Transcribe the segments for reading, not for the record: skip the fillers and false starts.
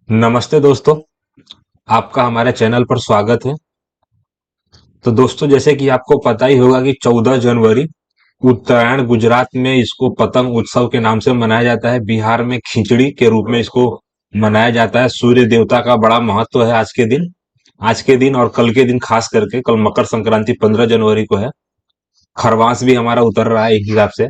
नमस्ते दोस्तों। आपका हमारे चैनल पर स्वागत है। तो दोस्तों, जैसे कि आपको पता ही होगा कि 14 जनवरी उत्तरायण गुजरात में इसको पतंग उत्सव के नाम से मनाया जाता है। बिहार में खिचड़ी के रूप में इसको मनाया जाता है। सूर्य देवता का बड़ा महत्व है आज के दिन और कल के दिन, खास करके कल मकर संक्रांति 15 जनवरी को है। खरवास भी हमारा उतर रहा है एक हिसाब से।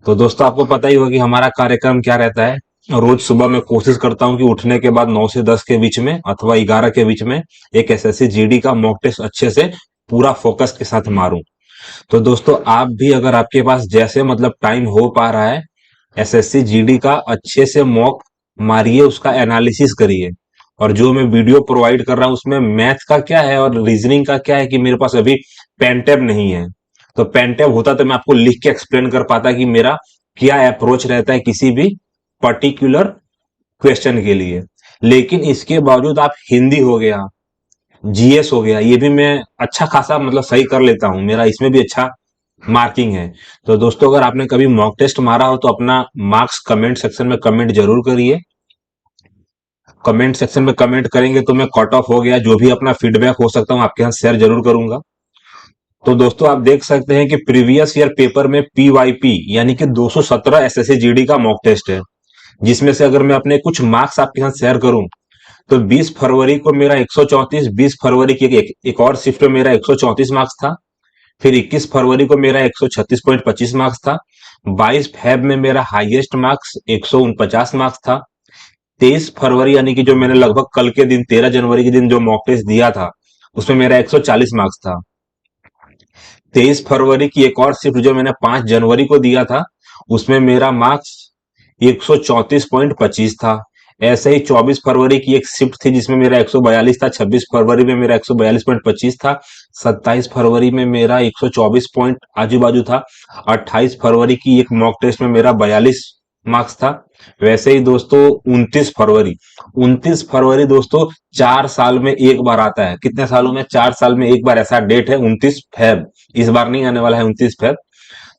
तो दोस्तों, आपको पता ही होगा कि हमारा कार्यक्रम क्या रहता है। रोज सुबह मैं कोशिश करता हूं कि उठने के बाद 9 से 10 के बीच में अथवा 11 के बीच में एक एसएससी जीडी का मॉक टेस्ट अच्छे से पूरा फोकस के साथ मारूं। तो दोस्तों, आप भी अगर आपके पास जैसे मतलब टाइम हो पा रहा है, एसएससी जीडी का अच्छे से मॉक मारिए, उसका एनालिसिस करिए। और जो मैं वीडियो प्रोवाइड कर रहा हूं उसमें मैथ का क्या है और रीजनिंग का क्या है कि मेरे पास अभी पेन टैब नहीं है। तो पेन टैब होता तो मैं आपको लिख के एक्सप्लेन कर पाता कि मेरा क्या अप्रोच रहता है किसी भी पर्टिकुलर क्वेश्चन के लिए। लेकिन इसके बावजूद आप हिंदी हो गया, जीएस हो गया, ये भी मैं अच्छा खासा मतलब सही कर लेता हूं, मेरा इसमें भी अच्छा मार्किंग है। तो दोस्तों, अगर आपने कभी मॉक टेस्ट मारा हो तो अपना मार्क्स कमेंट सेक्शन में कमेंट जरूर करिए। कमेंट सेक्शन में कमेंट करेंगे तो मैं कट ऑफ हो गया जो भी अपना फीडबैक हो सकता हूं आपके साथ शेयर जरूर करूंगा। तो दोस्तों, आप देख सकते हैं कि प्रीवियस ईयर पेपर में पीवाईपी यानी कि 217 एसएससी जीडी का मॉक टेस्ट है। जिसमें से अगर मैं अपने कुछ मार्क्स आपके साथ शेयर करूं तो 20 फरवरी को मेरा 134, 20 फरवरी की एक और शिफ्ट में मेरा 134 मार्क्स था। फिर 21 फरवरी को मेरा 136.25 मार्क्स था। 22 फेब में मेरा हाईएस्ट मार्क्स 149 मार्क्स था। 23 फरवरी यानी कि जो मैंने लगभग कल के दिन 13 जनवरी के दिन जो मॉक टेस्ट दिया था उसमें मेरा 140 मार्क्स था। 23 फरवरी की एक और शिफ्ट जो मैंने 5 जनवरी को दिया था उसमें मेरा मार्क्स 134.25 था। ऐसे ही 24 फरवरी की एक शिफ्ट थी जिसमें मेरा 142 था। 26 फरवरी में मेरा 142.25 था। 27 फरवरी में मेरा 124 पॉइंट आजू बाजू था। 28 फरवरी की एक मॉक टेस्ट में मेरा 42 मार्क्स था। वैसे ही दोस्तों, 29 फरवरी दोस्तों 4 साल में एक बार आता है। कितने सालों में? 4 साल में एक बार ऐसा डेट है, 29 फेब। इस बार नहीं आने वाला है 29 फेब।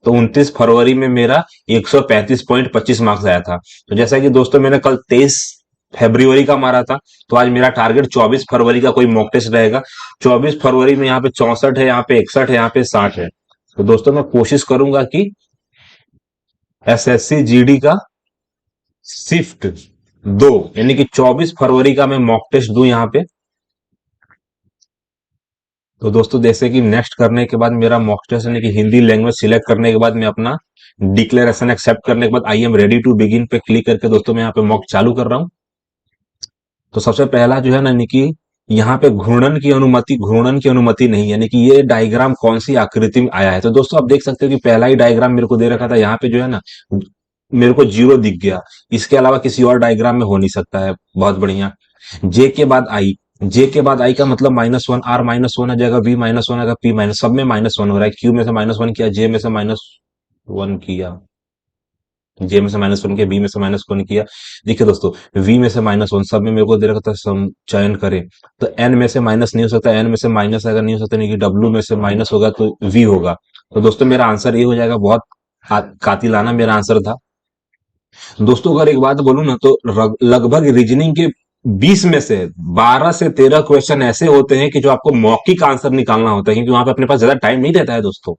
तो 29 फरवरी में मेरा 135.25 मार्क्स आया था। तो जैसा कि दोस्तों मैंने कल 23 फरवरी का मारा था, तो आज मेरा टारगेट 24 फरवरी का कोई मॉक टेस्ट रहेगा। 24 फरवरी में यहाँ पे 64 है, यहाँ पे 61 है, यहाँ पे 60 है। तो दोस्तों, मैं कोशिश करूंगा कि एसएससी जीडी का शिफ्ट 2 यानी कि 24 फरवरी का मैं मॉक टेस्ट दूं यहाँ पे। तो दोस्तों, जैसे कि नेक्स्ट करने के बाद मेरा मॉक टेस्ट यानी कि हिंदी लैंग्वेज सिलेक्ट करने के बाद मैं अपना डिक्लेरेशन एक्सेप्ट करने के बाद I am ready to begin पे क्लिक करके दोस्तों मैं यहाँ पे मॉक चालू कर रहा हूँ। तो सबसे पहला जो है ना, यानी कि यहाँ पे घूर्णन की अनुमति नहीं, यानी कि ये डायग्राम कौन सी आकृति में आया है। तो दोस्तों, आप देख सकते हो कि पहला ही डायग्राम मेरे को दे रखा था, यहाँ पे जो है ना मेरे को जीरो दिख गया। इसके अलावा किसी और डायग्राम में हो नहीं सकता है। बहुत बढ़िया। जे के बाद आई, जे के बाद आई का मतलब -1, आर -1 आ जाएगा, वी -1 आएगा, पी माइनस, सब में -1 हो रहा है। क्यू में से -1 किया, जे में से -1 किया, जे में से -1 किया, बी में से -1 किया। देखिए दोस्तों, वी में से -1 सब में मेरे को दे रखा था, सम चयन करें। तो एन में से माइनस नहीं हो सकता, एन में से माइनस अगर नहीं हो सकता, नहीं कि डब्ल्यू में से माइनस होगा तो वी होगा। तो दोस्तों, मेरा आंसर ये हो जाएगा। बहुत कातिलाना मेरा आंसर था दोस्तों। अगर एक बात बोलूं ना तो लगभग रीजनिंग के 20 में से 12 से 13 क्वेश्चन ऐसे होते हैं कि जो आपको मौखिक आंसर निकालना होता है, क्योंकि वहां पे अपने पास ज्यादा टाइम नहीं रहता है दोस्तों।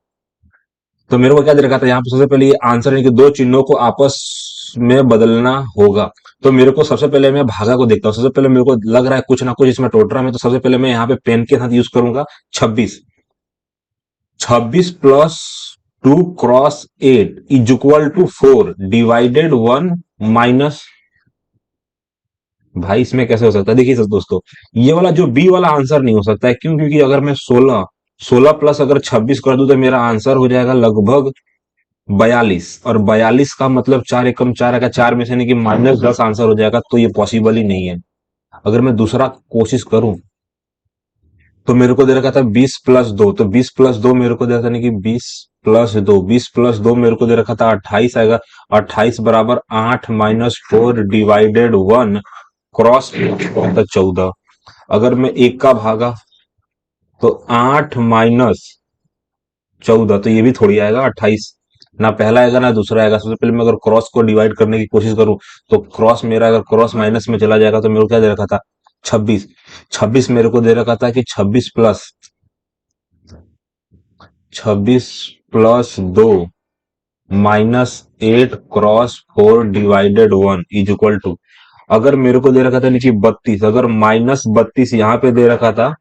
तो मेरे को क्या दे रखा था यहाँ पे, सबसे पहले ये आंसर है कि दो चिन्हों को आपस में बदलना होगा। तो मेरे को सबसे पहले मैं भागा को देखता हूँ। सबसे पहले मेरे को लग रहा है कुछ ना कुछ इसमें टोट रहा है, तो सबसे पहले मैं यहाँ पे पेन के साथ यूज करूंगा 26। 26 plus 2 cross 8 is equal to 4 divided 1 minus. भाई, इसमें कैसे हो सकता है? देखिए दोस्तों, ये वाला जो बी वाला आंसर नहीं हो सकता है। क्यों? क्योंकि अगर मैं 16 16 प्लस अगर 26 कर दूं तो मेरा आंसर हो जाएगा लगभग 42। और 42 का मतलब 4 एकम 4 का 4 में से नहीं कि -10 आंसर हो जाएगा। तो ये पॉसिबल ही नहीं है। अगर मैं दूसरा कोशिश करूं तो मेरे को दे रखा था 20 प्लस 2, तो 20 प्लस 2 मेरे को दे रखा था, नहीं कि 20 प्लस 2, 20 प्लस 2 मेरे को दे रखा था 28 आएगा। 28 बराबर 8 माइनस 4 डिवाइडेड 1 क्रॉस 14। अगर मैं एक का भागा तो 8 माइनस 14, तो ये भी थोड़ी आएगा 28। ना पहला आएगा ना दूसरा आएगा। सबसे पहले मैं अगर क्रॉस को डिवाइड करने की कोशिश करूं तो क्रॉस मेरा अगर क्रॉस माइनस में चला जाएगा तो मेरे को क्या दे रखा था, 26। 26 मेरे को दे रखा था कि 26 plus 2 -8 cross 4 divided 1 is equal to, अगर मेरे को दे रखा था नीचे 32, अगर -32 यहाँ पे दे रखा था,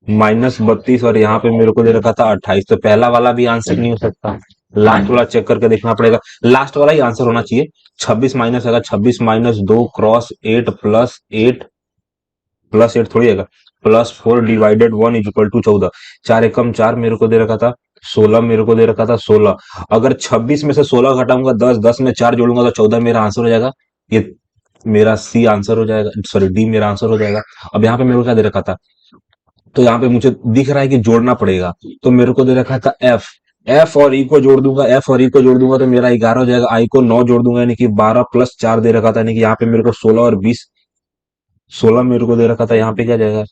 -32 और यहाँ पे मेरे को दे रखा था 28, तो पहला वाला भी आंसर नहीं हो सकता, लास्ट वाला चेक करके देखना पड़ेगा। लास्ट वाला ही आंसर होना चाहिए। 26 माइनस अगर 26 - 2 क्रॉस 8 प्लस 8 थोड़ी आएगा, +4 डिवाइडेड 1 इज इक्वल टू 14। 4 एकम 4 मेरे को दे रखा था, 16 मेरे को दे रखा था, 16। अगर 26 में से 16 घटाऊंगा 10, 10 में 4 जोड़ूंगा तो 14 मेरा आंसर हो जाएगा। ये मेरा सी आंसर हो जाएगा, सॉरी डी मेरा आंसर हो जाएगा। अब यहाँ पे मेरे को क्या दे रखा था, तो यहाँ पे मुझे दिख रहा है कि जोड़ना पड़ेगा, तो मेरे को दे रखा था एफ। एफ और ई को जोड़ दूंगा, एफ और ई को जोड़ दूंगा तो मेरा 11 हो जाएगा। आई को 9 जोड़ दूंगा यानी कि 12 + 4 दे रखा था, यानी कि यहाँ पे मेरे को 16 और 20, 16 मेरे को दे रखा था, यहाँ पे क्या जाएगा,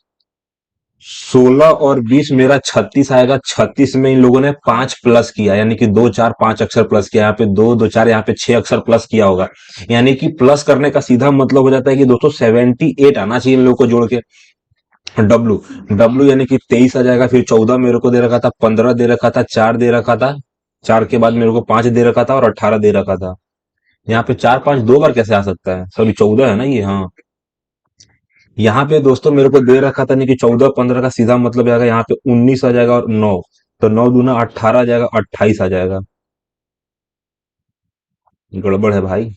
16 और 20 मेरा 36 आएगा। 36 में इन लोगों ने 5 प्लस किया, यानी कि 2 4 5 अक्षर प्लस किया, यहाँ पे 2 2 4 यहाँ पे 6 अक्षर प्लस किया होगा, यानी कि प्लस करने का सीधा मतलब हो जाता है कि दोस्तों 78 आना चाहिए इन लोगों को जोड़ के। डब्लू, डब्लू यानी कि 23 आ जाएगा। फिर 14 मेरे को दे रखा था, 15 दे रखा था, 4 दे रखा था, 4 के बाद मेरे को 5 दे रखा था और 18 दे रखा था। यहाँ पे 4 5 दो बार कैसे आ सकता है, सॉरी 14 है ना ये, हाँ। यहाँ पे दोस्तों मेरे को दे रखा था नहीं कि 14 15 का सीधा मतलब आएगा, यहाँ पे 19 आ जाएगा और 9, तो 9 दूना 18 आ जाएगा, 28 आ जाएगा। गड़बड़ है भाई।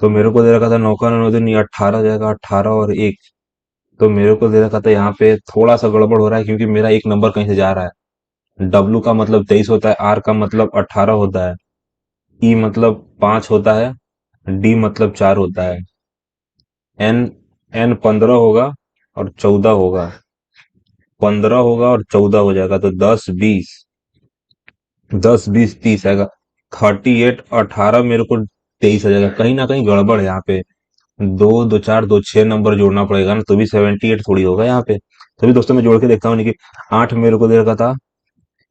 तो मेरे को दे रखा था 9 का 9 दिन 18 आ जाएगा, 18 और 1, तो मेरे को दे रखा था यहाँ पे थोड़ा सा गड़बड़ हो रहा है क्योंकि मेरा एक नंबर कहीं से जा रहा है। डब्लू का मतलब 23 होता है, आर का मतलब 18 होता है, ई मतलब 5 होता है, डी मतलब 4 होता है, एन, एन 15 होगा और 14 होगा, 15 होगा और 14 हो जाएगा, तो 10 20, 10 20 30 आएगा। 38 18 मेरे को 23 आ जाएगा, कहीं ना कहीं गड़बड़ है यहाँ पे। दो दो चार दो 6 नंबर जोड़ना पड़ेगा ना, तो भी 78 थोड़ी होगा यहाँ पे। तो भी दोस्तों मैं जोड़ के देखता हूँ, कि 8 मेरे को दे रखा था,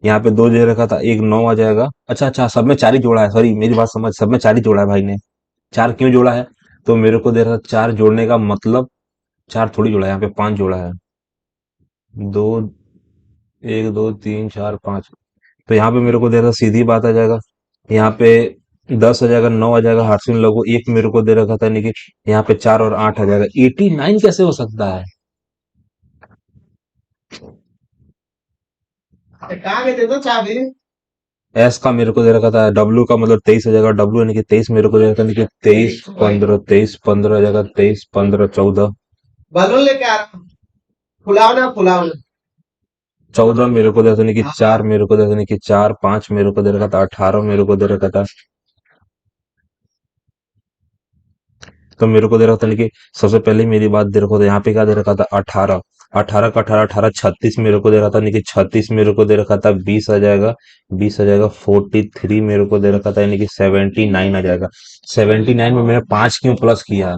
यहाँ पे 2 दे रखा था, एक 9 आ जाएगा। अच्छा अच्छा, सब में 4 ही जोड़ा है, सॉरी मेरी बात समझ, सब में 4 ही जोड़ा है भाई ने। 4 क्यों जोड़ा है, तो मेरे को दे रहा था 4 जोड़ने का मतलब 4 थोड़ी जोड़ा है, यहाँ पे 5 जोड़ा है। दो, 1 2 3 4 5, तो यहाँ पे मेरे को दे रहा, सीधी बात आ जाएगा, यहाँ पे 10 आ जाएगा, 9 आ जाएगा, हार्सिन लोगो एक मेरे को दे रखा था, नहीं कि यहाँ पे 4 और 8 आ जाएगा। 89 कैसे हो सकता है। कहाँ गए थे तो चाबी। एस का मेरे को दे रखा था, डब्ल्यू का मतलब 23 आ जाएगा, डब्ल्यू यानी कि 23 मेरे को दे रखा था, यानी कि 23 15 आ जाएगा, 23 15 14, बलून लेके आ रहा हूँ, फुलाओ ना फुलाओ ना। 14 मेरे को दे रखा था, यानी कि 4 मेरे को दे रखा था, यानी कि 4 5 मेरे को दे रखा था, 18 मेरे को दे रखा था। तो मेरे को दे रखा था, यानी कि सबसे पहले मेरी बात दे रखा था, यहाँ पे क्या दे रखा था, 18, 18 का 18 18 36 मेरे को दे रखा था, यानी कि 36 मेरे को दे रखा था, 20 आ जाएगा, 20 आ जाएगा, 43 मेरे को दे रखा था, यानी कि 79 आ जाएगा। 79 में मैंने 5 क्यों प्लस किया,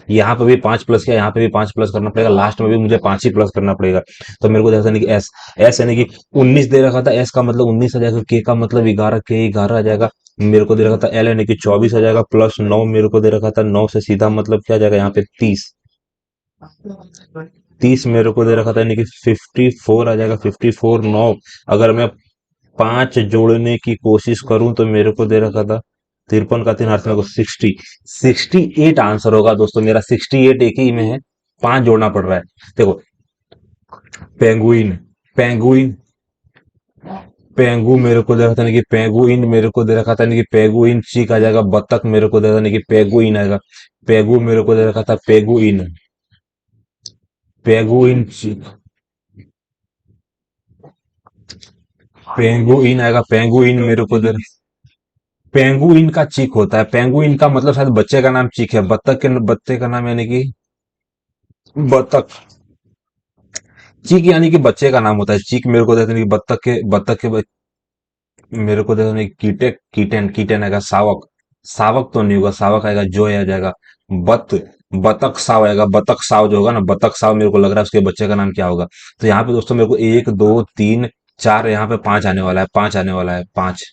यहाँ पे भी 5 प्लस किया, यहाँ पे भी 5 प्लस करना पड़ेगा, लास्ट में भी मुझे 5 ही प्लस करना पड़ेगा। तो मेरे को जैसा नहीं कि एस, एस यानी कि 19 दे रखा था, एस का मतलब 19 आ जाएगा, के का मतलब 11, के 11 आ जाएगा। मेरे को दे रखा था एल यानी कि 24 आ जाएगा, प्लस 9 मेरे को दे रखा था, 9 से सीधा मतलब क्या आ जाएगा यहाँ पे 30, 30 मेरे को दे रखा था, यानी कि 54 आ जाएगा, 54 9, अगर मैं 5 जोड़ने की कोशिश करूं तो मेरे को दे रखा था 53 का 3 हाथ में 68 आंसर होगा दोस्तों मेरा, 68 एक ही में है, 5 जोड़ना पड़ रहा है। देखो, पेंगुइन, पेंगुइन, पेंगू मेरे को दे रखा था, नहीं कि पेंगुइन मेरे को दे रखा था, नहीं कि पेंगुइन चीक आ जाएगा, बतख मेरे को दे रखा था, नहीं कि पेंगुइन आएगा। पेगु मेरे को दे रखा था, पेगुइन, पेगुइन चीक, पेंगुइन आएगा, पेंगुइन मेरे को दे, पेंगुइन का चीक होता है, पेंगुइन का मतलब शायद बच्चे का नाम चीक है, बत्तख के बच्चे का नाम यानी कि बतख, चीक यानी कि बच्चे का नाम होता है। चीक मेरे को देते नहीं कि मेरे को देते नहीं, कीटे, कीटेन, कीटेन आएगा, सावक, सावक तो नहीं होगा, सावक आएगा, जो आ जाएगा, बत, बतख साव आएगा, बतख साव जो होगा ना, बतख साव मेरे को लग रहा है उसके बच्चे का नाम क्या होगा। तो यहाँ पे दोस्तों मेरे को 1 2 3 4, यहाँ पे 5 आने वाला है, 5 आने वाला है, 5,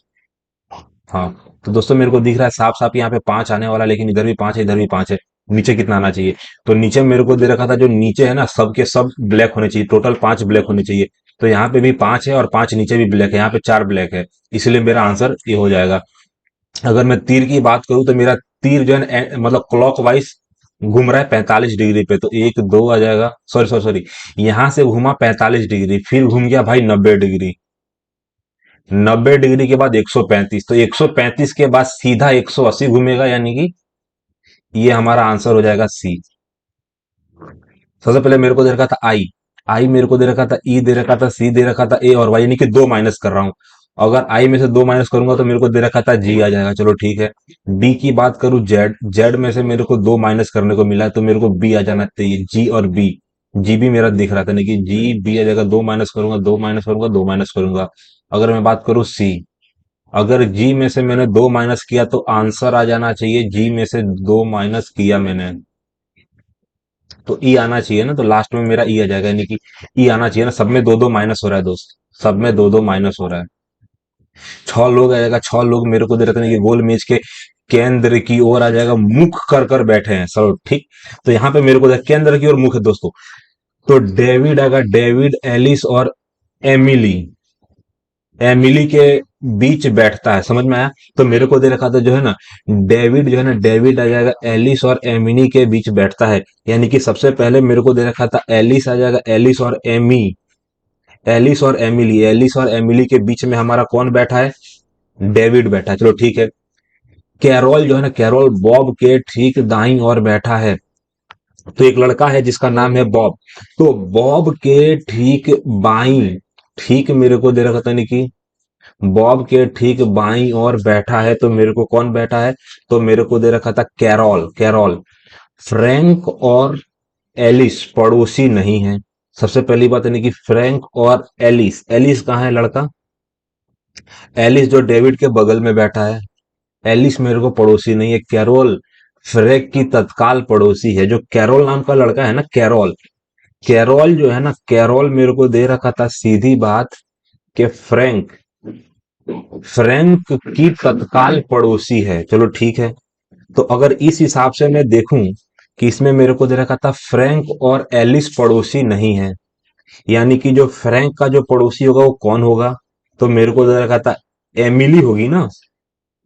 हाँ, तो दोस्तों मेरे को दिख रहा है साफ साफ यहाँ पे 5 आने वाला है, लेकिन इधर भी 5 है, इधर भी 5 है। नीचे कितना आना चाहिए? तो नीचे मेरे को दे रखा था, जो नीचे है ना, सब के सब ब्लैक होने चाहिए, टोटल 5 ब्लैक होने चाहिए। तो यहाँ पे भी 5 है और 5 नीचे भी ब्लैक है, यहाँ पे 4 ब्लैक है। इसलिए मेरा आंसर ये हो जाएगा। अगर मैं तीर की बात करूं तो मेरा तीर जो है ना, मतलब क्लॉक वाइज घूम रहा है 45 डिग्री पे, तो 1 2 आ जाएगा। सॉरी सॉरी सॉरी, यहां से घूमा 45 डिग्री, फिर घूम गया भाई 90 डिग्री। 90 डिग्री के बाद 135, तो 135 के बाद सीधा 180 घूमेगा, यानी कि ये हमारा आंसर हो जाएगा सी। सबसे पहले मेरे को दे रखा था आई, आई मेरे को दे रखा था, ई दे रखा था, सी दे रखा था, ए और वाई, यानी कि 2 माइनस कर रहा हूं। अगर आई में से 2 माइनस करूंगा तो मेरे को दे रखा था जी आ जाएगा, चलो ठीक है। डी की बात करूं, जेड, जेड में से मेरे को 2 माइनस करने को मिला है, तो मेरे को बी आ जाना चाहिए, जी और बी। जी भी मेरा दिख रहा था, नहीं कि जी बी आ जाएगा, 2 माइनस करूंगा, 2 माइनस करूंगा, 2 माइनस करूंगा। अगर मैं बात करूं सी, अगर जी में से मैंने 2 माइनस किया तो आंसर आ जाना चाहिए, जी में से 2 माइनस किया मैंने तो ई आना चाहिए ना, तो लास्ट में मेरा ई आ जाएगा, यानी कि ई आना चाहिए ना। सब में 2 2 माइनस हो रहा है दोस्त, सब में 2 2 माइनस हो रहा है। 6 लोग आ जाएगा, 6 लोग मेरे को दे रहे थे कि गोल मेज के केंद्र की ओर आ जाएगा, मुख कर कर बैठे हैं, चलो ठीक। तो यहाँ पे मेरे को केंद्र की ओर मुख है दोस्तों। तो डेविड आएगा, डेविड, एलिस और एमिली, एमिली के बीच बैठता है, समझ में आया? तो मेरे को दे रखा था जो है ना, डेविड जो है ना, डेविड आ जाएगा एलिस और एमिनी के बीच बैठता है, यानी कि सबसे पहले मेरे को दे रखा था एलिस आ जाएगा, एलिस और एमी, एलिस और एमिली, एलिस और एमिली के बीच में हमारा कौन बैठा है? डेविड बैठा है, चलो ठीक है। कैरोल जो है ना, कैरोल बॉब के ठीक दाईं ओर बैठा है। तो एक लड़का है जिसका नाम है बॉब, तो बॉब के ठीक बाईं, ठीक मेरे को दे रखा था नहीं कि बॉब के ठीक बाईं ओर बैठा है, तो मेरे को कौन बैठा है? तो मेरे को दे रखा था कैरोल, कैरोल। फ्रैंक और एलिस पड़ोसी नहीं है। सबसे पहली बात है कि फ्रैंक और एलिस, एलिस कहाँ है लड़का? एलिस जो डेविड के बगल में बैठा है, एलिस मेरे को पड़ोसी नहीं है। कैरोल फ्रैंक की तत्काल पड़ोसी है, जो कैरोल नाम का लड़का है ना, कैरोल, कैरोल जो है ना, कैरोल मेरे को दे रखा था सीधी बात कि फ्रैंक, फ्रैंक की तत्काल पड़ोसी है, चलो ठीक है। तो अगर इस हिसाब से मैं देखूं कि इसमें मेरे को दे रखा था फ्रैंक और एलिस पड़ोसी नहीं है, यानी कि जो फ्रैंक का जो पड़ोसी होगा वो कौन होगा? तो मेरे को दे रखा था एमिली होगी ना,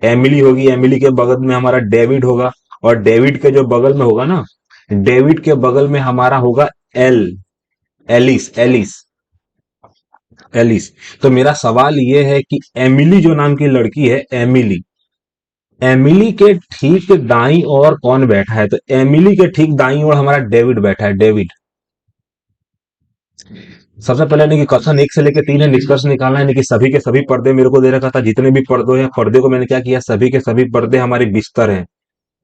एमिली होगी। एमिली के बगल में हमारा डेविड होगा, और डेविड के जो बगल में होगा ना, डेविड के बगल में हमारा होगा एल, एलिस, एलिस, एलिस। तो मेरा सवाल ये है कि एमिली जो नाम की लड़की है, एमिली, एमिली के ठीक दाईं ओर कौन बैठा है? तो एमिली के ठीक दाईं ओर हमारा डेविड बैठा है, डेविड। सबसे पहले नहीं कि क्वेश्चन 1 से लेकर 3 है, निष्कर्ष निकालना है, नहीं कि सभी के सभी पर्दे मेरे को दे रखा था, जितने भी पर्दे हैं, पर्दे को मैंने क्या किया, सभी के सभी पर्दे हमारे बिस्तर हैं,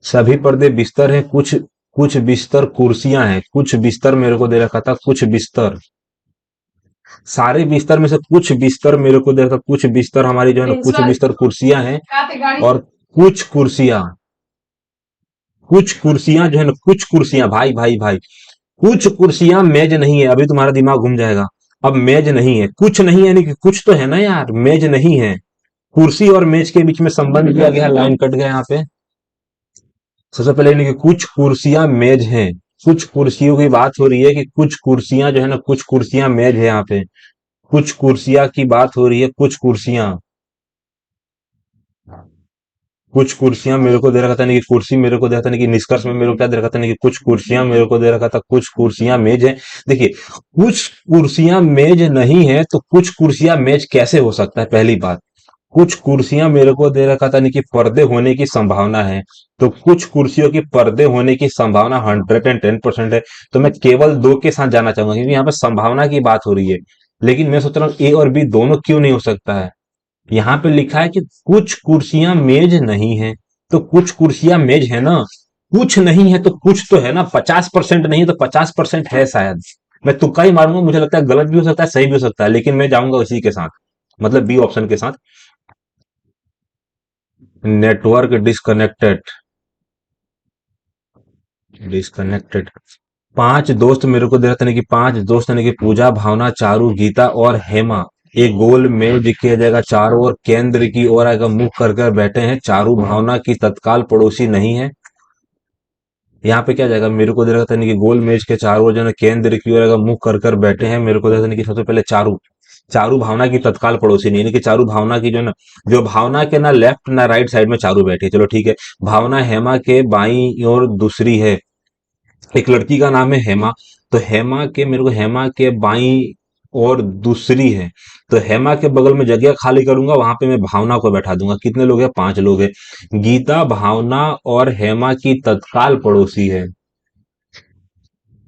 सभी पर्दे बिस्तर हैं। कुछ कुछ बिस्तर कुर्सियां हैं, कुछ बिस्तर मेरे को दे रखा था, कुछ बिस्तर, सारे बिस्तर में से कुछ बिस्तर मेरे को दे रखा, कुछ बिस्तर हमारी जो है ना, कुछ बिस्तर कुर्सियां हैं, और कुछ कुर्सियां, कुछ कुर्सियां जो है ना, कुछ कुर्सियां, भाई भाई भाई, कुछ कुर्सियां मेज नहीं है। अभी तुम्हारा दिमाग घूम जाएगा। अब मेज नहीं है, कुछ नहीं है, यानी कि कुछ तो है ना यार, मेज नहीं है। कुर्सी और मेज के बीच में संबंध दिया गया, लाइन कट गया यहाँ पे। सबसे पहले यानी कि कुछ कुर्सियां मेज हैं, कुछ कुर्सियों की बात हो रही है कि कुछ कुर्सियां जो है ना, कुछ कुर्सियां मेज है यहाँ पे, कुछ कुर्सियां की बात हो रही है, कुछ कुर्सियां, कुछ कुर्सियां मेरे को दे रखा था, नहीं कि कुर्सी मेरे को दे रखा था, नहीं कि निष्कर्ष में मेरे को क्या दे रखा था, नहीं कि कुछ कुर्सियां मेरे को दे रखा था, कुछ कुर्सियां मेज है। देखिए, कुछ कुर्सियां मेज नहीं है तो कुछ कुर्सियां मेज कैसे हो सकता है? पहली बात, कुछ कुर्सियां मेरे को दे रखा था, नहीं कि पर्दे होने की संभावना है, तो कुछ कुर्सियों की पर्दे होने की संभावना 110% है। तो मैं केवल दो के साथ जाना चाहूंगा, क्योंकि यहाँ पे संभावना की बात हो रही है। लेकिन मैं सोच रहा हूँ ए और बी दोनों क्यों नहीं हो सकता है? यहाँ पे लिखा है कि कुछ कुर्सियां मेज नहीं है, तो कुछ कुर्सियां मेज है ना, कुछ नहीं है तो कुछ तो है ना, 50% नहीं है तो 50% है शायद। मैं तुक्का ही मारूंगा, मुझे लगता है गलत भी हो सकता है, सही भी हो सकता है, लेकिन मैं जाऊंगा उसी के साथ, मतलब बी ऑप्शन के साथ। Network disconnected, disconnected. 5 दोस्त मेरे को दे रहे थे कि 5 दोस्त यानी कि पूजा, भावना, चारू, गीता और हेमा, एक गोल मेज किया जाएगा चारों ओर, केंद्र की ओर आएगा मुख कर कर बैठे हैं, चारू भावना की तत्काल पड़ोसी नहीं है। यहाँ पे क्या जाएगा, मेरे को दे रखा था नहीं कि गोल मेज के चारों ओर जो है केंद्र की ओर आएगा मुख कर कर बैठे हैं, मेरे को दे रखा था नहीं कि सबसे पहले चारू, चारू भावना की तत्काल पड़ोसी नहीं, यानी कि चारू भावना की जो ना, जो भावना के ना लेफ्ट ना राइट साइड में चारू बैठी है, चलो ठीक है। भावना हेमा के बाई और दूसरी है, एक लड़की का नाम है हेमा, तो हेमा के मेरे को हेमा के बाई और दूसरी है, तो हेमा के बगल में जगह खाली करूंगा, वहां पे मैं भावना को बैठा दूंगा। कितने लोग हैं, 5 लोग हैं। गीता भावना और हेमा की तत्काल पड़ोसी है।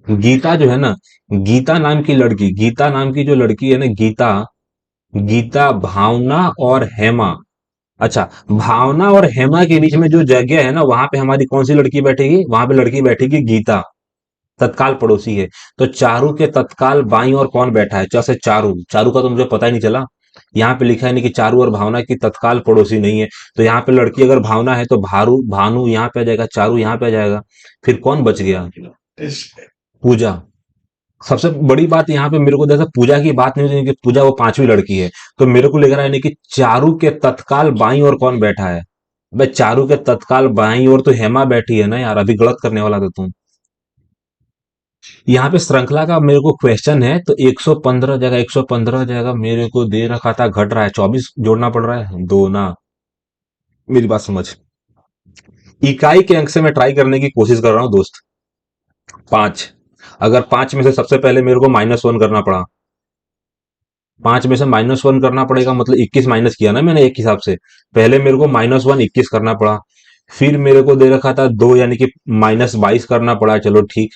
गीता जो है ना, गीता नाम की लड़की, गीता नाम की जो लड़की है ना, गीता, गीता भावना और हेमा, अच्छा, भावना और हेमा के बीच में जो जगह है ना, वहां पे हमारी कौन सी लड़की बैठेगी, वहां पे लड़की बैठेगी गीता, तत्काल पड़ोसी है। तो चारू के तत्काल बाईं और कौन बैठा है, जैसे चारू, चारू का तो मुझे पता ही नहीं चला। यहाँ पे लिखा है नहीं कि चारू और भावना की तत्काल पड़ोसी नहीं है, तो यहाँ पे लड़की अगर भावना है तो भारू भानु यहाँ पे आ जाएगा, चारू यहाँ पे आ जाएगा। फिर कौन बच गया, पूजा। सबसे बड़ी बात यहाँ पे मेरे को जैसे पूजा की बात नहीं होती कि पूजा वो 5वीं लड़की है, तो मेरे को लग रहा है नहीं कि चारू के तत्काल बाईं और कौन बैठा है। भाई चारू के तत्काल बाईं और तो हेमा बैठी है ना यार, अभी गलत करने वाला था तुम। यहाँ पे श्रृंखला का मेरे को क्वेश्चन है, तो 115 जगह 115 जगह मेरे को दे रखा था, घट रहा है, 24 जोड़ना पड़ रहा है, दो ना, मेरी बात समझ। इकाई के अंक से मैं ट्राई करने की कोशिश कर रहा हूँ दोस्त। 5, अगर 5 में से सबसे पहले मेरे को -1 करना पड़ा, 5 में से -1 करना पड़ेगा, मतलब 21 माइनस किया ना मैंने एक हिसाब से, पहले मेरे को -1 21 करना पड़ा, फिर मेरे को दे रखा था 2 यानी कि -22 करना पड़ा, चलो ठीक।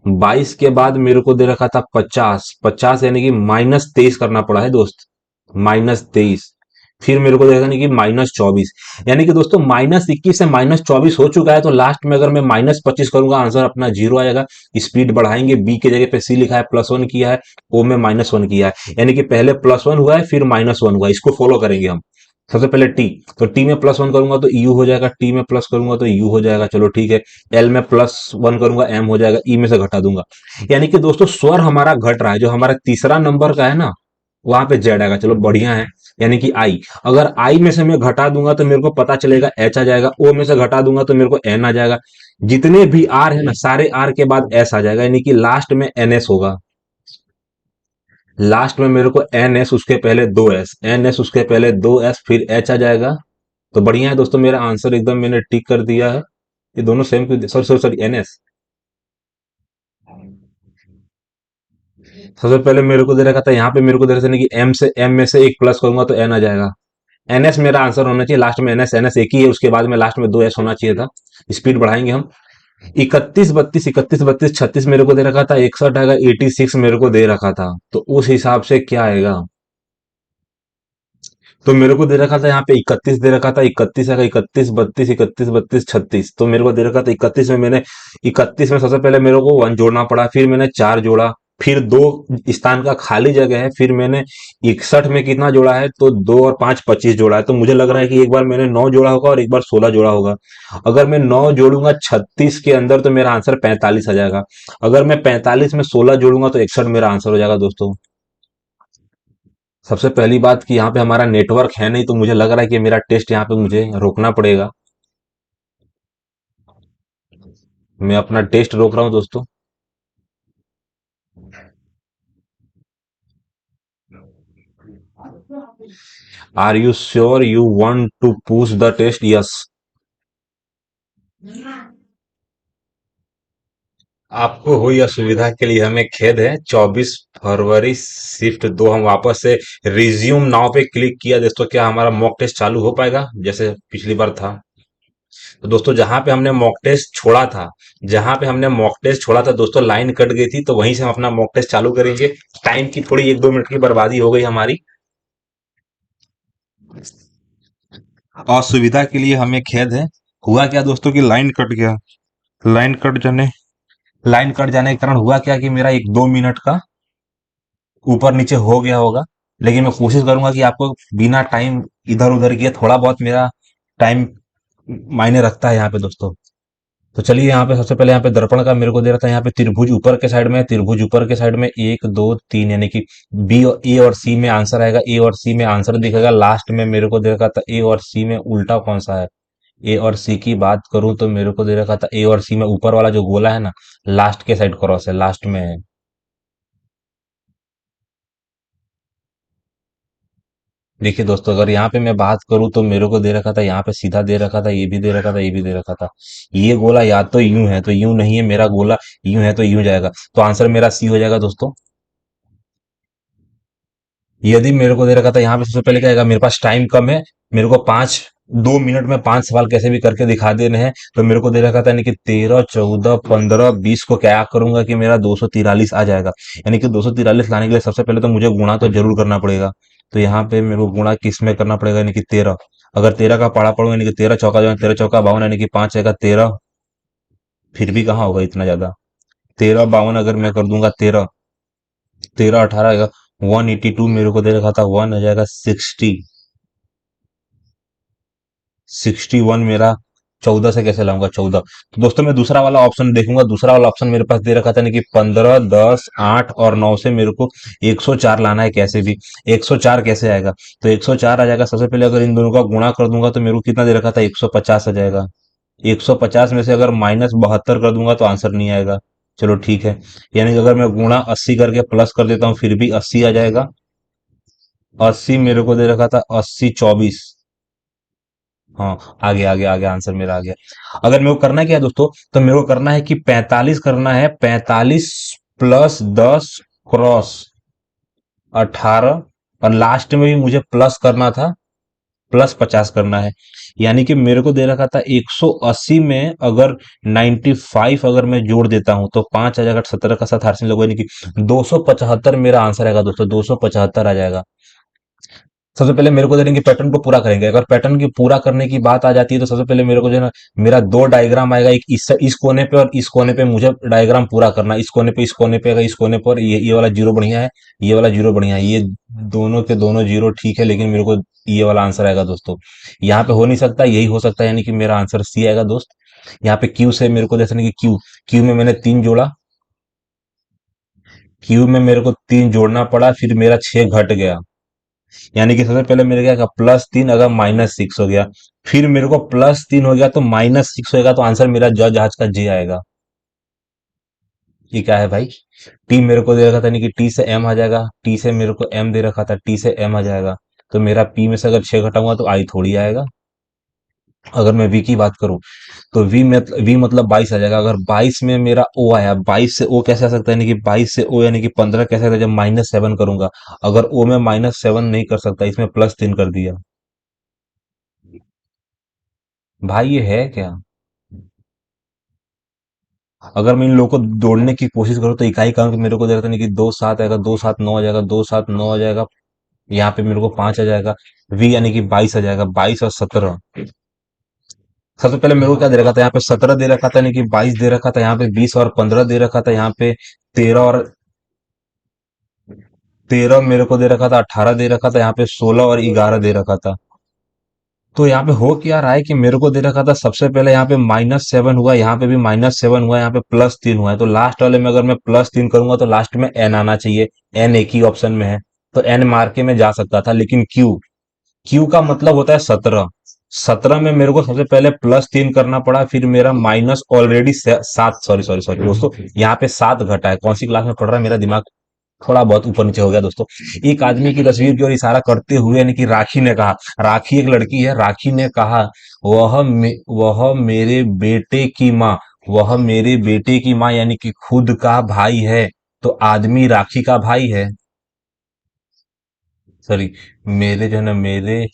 22 के बाद मेरे को दे रखा था 50, 50 यानी कि -23 करना पड़ा है दोस्त, -23। फिर मेरे को देखा नहीं कि -24, यानी कि दोस्तों -21 से -24 हो चुका है, तो लास्ट में अगर मैं -25 करूंगा, आंसर अपना 0 आएगा। स्पीड बढ़ाएंगे, बी की जगह पे सी लिखा है, +1 किया है, ओ में -1 किया है, यानी कि पहले +1 हुआ है फिर -1 हुआ है, इसको फॉलो करेंगे हम। सबसे पहले टी, तो टी में +1 करूंगा तो यू हो जाएगा, टी में प्लस करूंगा तो यू हो जाएगा, चलो ठीक है। एल में +1 करूंगा एम हो जाएगा, ई में से घटा दूंगा। यानी कि दोस्तों स्वर हमारा घट रहा है, जो हमारा तीसरा नंबर का है ना, वहां पे जेड आएगा, चलो बढ़िया है। यानी कि आई, अगर आई में से मैं घटा दूंगा तो मेरे को पता चलेगा एच आ जाएगा, ओ में से घटा दूंगा तो मेरे को एन आ जाएगा, जितने भी आर है ना, सारे आर के बाद एस आ जाएगा, यानी कि लास्ट में एन एस होगा। लास्ट में मेरे को एन एस, उसके पहले 2 एस, एन एस उसके पहले 2 एस, फिर एच आ जाएगा। तो बढ़िया है दोस्तों, मेरा आंसर एकदम मैंने टिक कर दिया है। ये दोनों सेम क्यों, sorry sorry sorry, N S. सबसे पहले मेरे को दे रखा था, यहाँ पे मेरे को दे रखा था कि एम में से एक प्लस करूंगा तो एन आ जाएगा। एन एस मेरा आंसर होना चाहिए, लास्ट में एन एस, एन एस एक ही है, उसके बाद में लास्ट में 2 एस होना चाहिए था। स्पीड बढ़ाएंगे हम। 31 32 36 मेरे को दे रखा था, 61 आएगा, 86 मेरे को दे रखा था, तो उस हिसाब से क्या आएगा। तो मेरे को दे रखा था यहाँ पे 31 दे रखा था, 31 आएगा, 31 32 तो मेरे को दे रखा था 31 में, मैंने 31 में सबसे पहले मेरे को 1 जोड़ना पड़ा, फिर मैंने 4 जोड़ा, फिर 2 स्थान का खाली जगह है, फिर मैंने 61 में कितना जोड़ा है, तो 2 और 5 25 जोड़ा है, तो मुझे लग रहा है कि एक बार मैंने 9 जोड़ा होगा और एक बार 16 जोड़ा होगा। अगर मैं 9 जोड़ूंगा 36 के अंदर तो मेरा आंसर 45 आ जाएगा। अगर मैं 45 में 16 जोड़ूंगा तो 61 मेरा आंसर हो जाएगा दोस्तों। सबसे पहली बात कि यहाँ पे हमारा नेटवर्क है नहीं, तो मुझे लग रहा है कि मेरा टेस्ट यहाँ पे मुझे रोकना पड़ेगा। मैं अपना टेस्ट रोक रहा हूँ दोस्तों। Are you sure you want to push the test, yes. आपको हुई असुविधा के लिए हमें खेद है। 24 फरवरी शिफ्ट 2 हम वापस से रिज्यूम नाउ पे क्लिक किया दोस्तों, क्या हमारा मॉक टेस्ट चालू हो पाएगा जैसे पिछली बार था। तो दोस्तों जहां पे हमने मॉक टेस्ट छोड़ा था, जहां पे हमने मॉक टेस्ट छोड़ा था दोस्तों, लाइन कट गई थी, तो वहीं से हम अपना मॉक टेस्ट चालू करेंगे। टाइम की थोड़ी 1 2 मिनट की बर्बादी हो गई हमारी, असुविधा के लिए हमें खेद है। हुआ क्या दोस्तों कि लाइन कट गया। लाइन कट जाने लाइन कट जाने के कारण हुआ क्या कि मेरा 1 2 मिनट का ऊपर नीचे हो गया होगा, लेकिन मैं कोशिश करूंगा कि आपको बिना टाइम इधर उधर किए, थोड़ा बहुत मेरा टाइम मायने रखता है यहाँ पे दोस्तों। तो चलिए यहाँ पे सबसे पहले यहाँ पे दर्पण का मेरे को दे रहा था, यहाँ पे त्रिभुज ऊपर के साइड में है, त्रिभुज ऊपर के साइड में एक दो तीन, यानी कि बी और ए और सी में आंसर आएगा, ए और सी में आंसर दिखेगा। लास्ट में मेरे को दे रखा था ए और सी में उल्टा कौन सा है। ए और सी की बात करूं तो मेरे को दे रखा था ए और सी में ऊपर वाला जो गोला है ना, लास्ट के साइड क्रॉस है, लास्ट में है। देखिए दोस्तों, अगर यहाँ पे मैं बात करूँ तो मेरे को दे रखा था, यहाँ पे सीधा दे रखा था, ये भी दे रखा था, ये भी दे रखा था। ये गोला या तो यूं है तो यूं नहीं है, मेरा गोला यूं है तो यूं जाएगा, तो आंसर मेरा सी हो जाएगा दोस्तों। यदि मेरे को दे रखा था यहाँ पे, सबसे पहले क्या आएगा, मेरे पास टाइम कम है, मेरे को 2 मिनट में 5 सवाल कैसे भी करके दिखा देने हैं, तो मेरे को दे रखा था यानी कि 13, 14, 15, 20 को क्या करूंगा कि मेरा 243 आ जाएगा। यानी कि 243 लाने के लिए सबसे पहले तो मुझे गुणा तो जरूर करना पड़ेगा। तो यहाँ पे मेरे को गुणा किस में करना पड़ेगा, यानी कि 13। अगर 13 का पढ़ा पड़ूंगा, यानी कि 13 चौका जो है, 13 चौका 52, यानी कि 5 आएगा 13। फिर भी कहाँ होगा इतना ज्यादा, 13 52 अगर मैं कर दूंगा 13, 13 18 आएगा 182, मेरे को दे रखा था 1 आ जाएगा 60, 61 मेरा। 14 से कैसे लाऊंगा 14, तो दोस्तों मैं दूसरा वाला ऑप्शन देखूंगा। दूसरा वाला ऑप्शन मेरे पास दे रखा था नहीं कि 15, 10, 8 और 9 से मेरे को 104 लाना है कैसे भी। 104 कैसे आएगा, तो 104 आ जाएगा, सबसे पहले अगर इन दोनों का गुणा कर दूंगा तो मेरे को कितना दे रखा था, 150 आ जाएगा। 150 में से अगर -72 कर दूंगा तो आंसर नहीं आएगा। चलो ठीक है, यानी कि अगर मैं गुणा 80 करके प्लस कर देता हूँ फिर भी 80 आ जाएगा। 80 मेरे को दे रखा था 80 24। हाँ, आगे आगे आगे आंसर मेरा आ गया। अगर मेरे को करना क्या है दोस्तों, तो मेरे को करना है कि 45 करना है, 45 प्लस 10 क्रॉस 18, और लास्ट में भी मुझे प्लस करना था, प्लस 50 करना है। यानी कि मेरे को दे रखा था 180 में अगर 95 अगर मैं जोड़ देता हूं तो 5 आ जाएगा, 17 का 7 हार्सिंग लोग, यानी कि 275 मेरा आंसर आएगा दोस्तों, 275 आ जाएगा। सबसे पहले मेरे को दे देंगे पैटर्न को पूरा करेंगे। अगर पैटर्न की पूरा करने की बात आ जाती है तो सबसे पहले मेरे को जो है ना, मेरा दो डायग्राम आएगा, एक इस कोने पे और इस कोने पे मुझे डायग्राम पूरा करना है। इस कोने पे, इस कोने पे, अगर इस कोने पर ये वाला जीरो बढ़िया है, ये वाला जीरो बढ़िया है, ये दोनों के दोनों जीरो ठीक है, लेकिन मेरे को ये वाला आंसर आएगा दोस्तों। यहाँ पे हो नहीं सकता, यही हो सकता है, यानी कि मेरा आंसर सी आएगा दोस्त। यहाँ पे क्यू से मेरे को जैसे कि क्यू, क्यू में मैंने 3 जोड़ा, क्यू में मेरे को 3 जोड़ना पड़ा, फिर मेरा 6 घट गया। यानी कि सबसे पहले मेरे क्या, +3 अगर -6 हो गया, फिर मेरे को +3 हो गया तो -6 होगा, तो आंसर मेरा जहाज का जे आएगा। ये क्या है भाई, टी मेरे को दे रखा था, नहीं कि टी से एम आ जाएगा, टी से मेरे को एम दे रखा था, टी से एम आ जाएगा, तो मेरा पी में से अगर 6 घटाऊंगा तो आई थोड़ी आएगा। अगर मैं वी की बात करूं तो वी मतलब 22 आ जाएगा। अगर 22 में मेरा ओ आया, 22 से ओ कैसे आ सकता है, यानी कि 22 से ओ यानी कि 15 कैसे आता है, जब -7 करूंगा। अगर ओ में -7 नहीं कर सकता, इसमें +3 कर दिया। भाई ये है क्या, अगर मैं इन लोगों को जोड़ने की कोशिश करूँ तो इकाई का अंक मेरे को दे रहा था, नहीं कि 2 7 आएगा, 2 7 9 आ जाएगा, 2 7 9 आ जाएगा, यहाँ पे मेरे को 5 आ जाएगा। वी यानी कि 22 आ जाएगा, 22 और 17। सबसे पहले मेरे को क्या दे रखा था, यहाँ पे 17 दे रखा था, यानी कि 22 दे रखा था, यहाँ पे 20 और 15 दे रखा था, यहाँ पे 13 मेरे को दे रखा था, 18 दे रखा था, यहाँ पे 16 और 11 दे रखा था। तो यहाँ पे हो क्या रहा है कि मेरे को दे रखा था, सबसे पहले यहाँ पे -7 हुआ, यहाँ पे भी -7 हुआ, यहाँ पे +3 हुआ है, तो लास्ट वाले में अगर मैं +3 करूंगा तो लास्ट में एन आना चाहिए। एन एक ही ऑप्शन में है, तो एन मार के मैं जा सकता था, लेकिन क्यू, क्यू का मतलब होता है 17। 17 में मेरे को सबसे पहले +3 करना पड़ा, फिर मेरा minus already 7, sorry sorry sorry दोस्तों, यहाँ पे 7 घटा है। कौन सी क्लास में पढ़ रहा है मेरा दिमाग, थोड़ा बहुत ऊपर नीचे हो गया दोस्तों। एक आदमी की तस्वीर की ओर इशारा करते हुए यानी कि राखी ने कहा, राखी एक लड़की है, राखी ने कहा, वह मेरे बेटे की माँ, वह मेरे बेटे की माँ यानी कि खुद का भाई है, तो आदमी राखी का भाई है। सॉरी, मेरे जो है ना, मेरे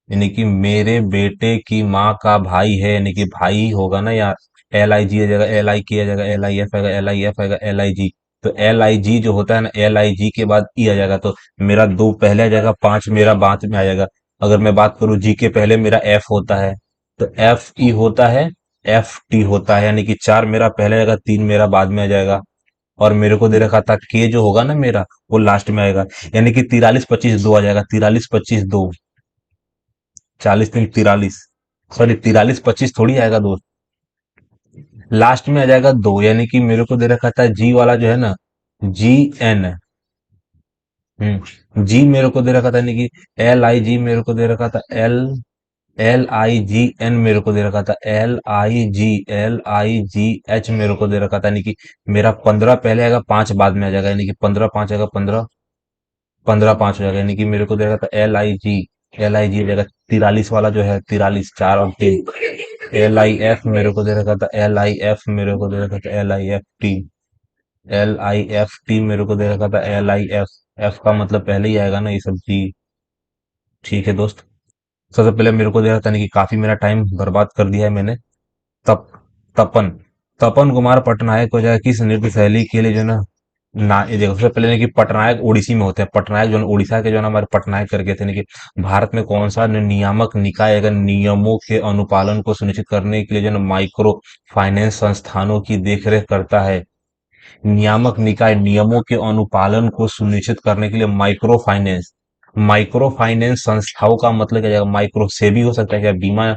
यानी कि मेरे बेटे की माँ का भाई है, यानी कि भाई होगा ना यार। LIG आ जाएगा, LIK आ जाएगा, LIF आएगा, LIF आएगा, LIG। तो LIG जो होता है ना, LIG के बाद ई आ जाएगा, तो मेरा 2 पहले आ जाएगा, 5 मेरा बाद में आ जाएगा। अगर मैं बात करूं जी के, पहले मेरा एफ होता है, तो FE होता है, FT होता है, यानी कि 4 मेरा पहले आएगा, 3 मेरा बाद में आ जाएगा। और मेरे को दे रखा था के जो होगा ना मेरा, वो लास्ट में आएगा, यानी कि 43 25 2 आ जाएगा, 43 25 2, 40 3 43, सॉरी 43 25 थोड़ी आएगा दोस्त। लास्ट में आ जाएगा 2, यानी कि मेरे को दे रखा था जी वाला जो है ना, जी एन। जी मेरे को दे रखा था, यानी कि एल आई जी मेरे को दे रखा था, L L I G N मेरे को दे रखा था, एल आई जी एच मेरे को दे रखा था, यानी कि मेरा 15 पहले आएगा, 5 बाद में आ जाएगा, यानी कि 15 5 आएगा, 15 15 5 हो जाएगा, यानी कि मेरे को दे रखा था एल आई जी हो जाएगा, 43 वाला जो है, 43 4 और 3। एल आई एफ मेरे को दे रखा था, एल आई एफ मेरे को दे रखा था, एल आई एफ टी मेरे को दे रखा था, एल आई एफ। एफ का मतलब पहले ही आएगा ना ये सब जी। ठीक है दोस्त, सबसे पहले मेरे को दे रहा था, नहीं कि काफी मेरा टाइम बर्बाद कर दिया है मैंने। तप तपन तपन कुमार पटनायक हो जाए किस नृत्य शैली के लिए जो है ना ये देखो, सबसे पहले नहीं कि पटनायक ओडिसी में होते हैं, पटनायक जो है उड़ीसा के जो है ना हमारे पटनायक करके थे, नहीं कि भारत में कौन सा नियामक निकाय अगर नियमों के अनुपालन को सुनिश्चित करने के लिए जो है ना माइक्रो फाइनेंस संस्थानों की देखरेख करता है। नियामक निकाय नियमों के अनुपालन को सुनिश्चित करने के लिए माइक्रो फाइनेंस संस्थाओं का मतलब क्या जाएगा, माइक्रो से भी हो सकता है क्या, बीमा,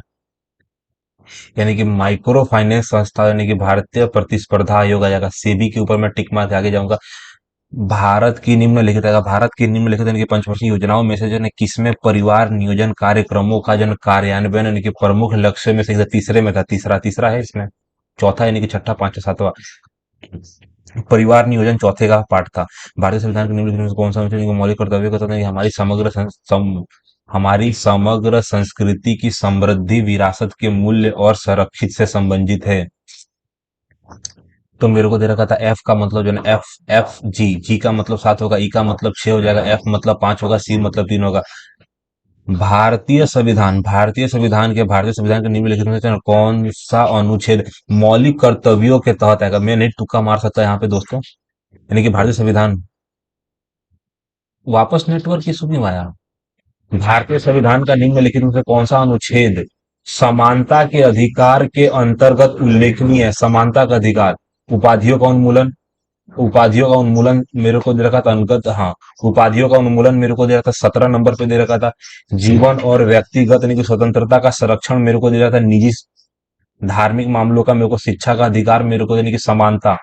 यानी कि माइक्रो फाइनेंस संस्था, यानी कि भारतीय प्रतिस्पर्धा आयोग आ जाएगा, सेबी के ऊपर मैं टिक मार के आगे जाऊंगा। भारत की निम्नलिखित यानी कि पंचवर्षीय योजनाओं में से जो है किसमें परिवार नियोजन कार्यक्रमों का जो है कार्यान्वयन यानी कि प्रमुख लक्ष्य में से तीसरे में था, तीसरा तीसरा है इसमें, चौथा यानी कि छठा पांचवा सातवां, परिवार नियोजन चौथे का पार्ट था। भारतीय संविधान के निम्नलिखित में से कौन सा अनुच्छेद इनको मौलिक कर्तव्य का तथा हमारी समग्र संस्कृति की समृद्धि विरासत के मूल्य और संरक्षित से संबंधित है। तो मेरे को दे रखा था एफ का मतलब जो है ना, एफ एफ जी, जी का मतलब 7 होगा, ई का मतलब 6 हो जाएगा, एफ मतलब 5 होगा, सी मतलब 3 होगा। भारतीय संविधान के निम्नलिखित में से कौन सा अनुच्छेद मौलिक कर्तव्यों के तहत आएगा, मैं नहीं तुक्का मार सकता यहाँ पे दोस्तों, यानी कि भारतीय संविधान, वापस नेटवर्क इशू क्यों आया, भारतीय संविधान का निम्नलिखित में से कौन सा अनुच्छेद समानता के अधिकार के अंतर्गत उल्लेखनीय है, समानता का अधिकार, उपाधियों का उन्मूलन, उपाधियों का उन्मूलन मेरे को दे रखा था अंगत, हाँ, उपाधियों का उन्मूलन मेरे को दे रखा था 17 नंबर पे दे रखा था। जीवन और व्यक्तिगत यानी कि स्वतंत्रता का संरक्षण मेरे को दे रखा था, निजी धार्मिक मामलों का मेरे को, शिक्षा का अधिकार मेरे को, यानी कि समानता,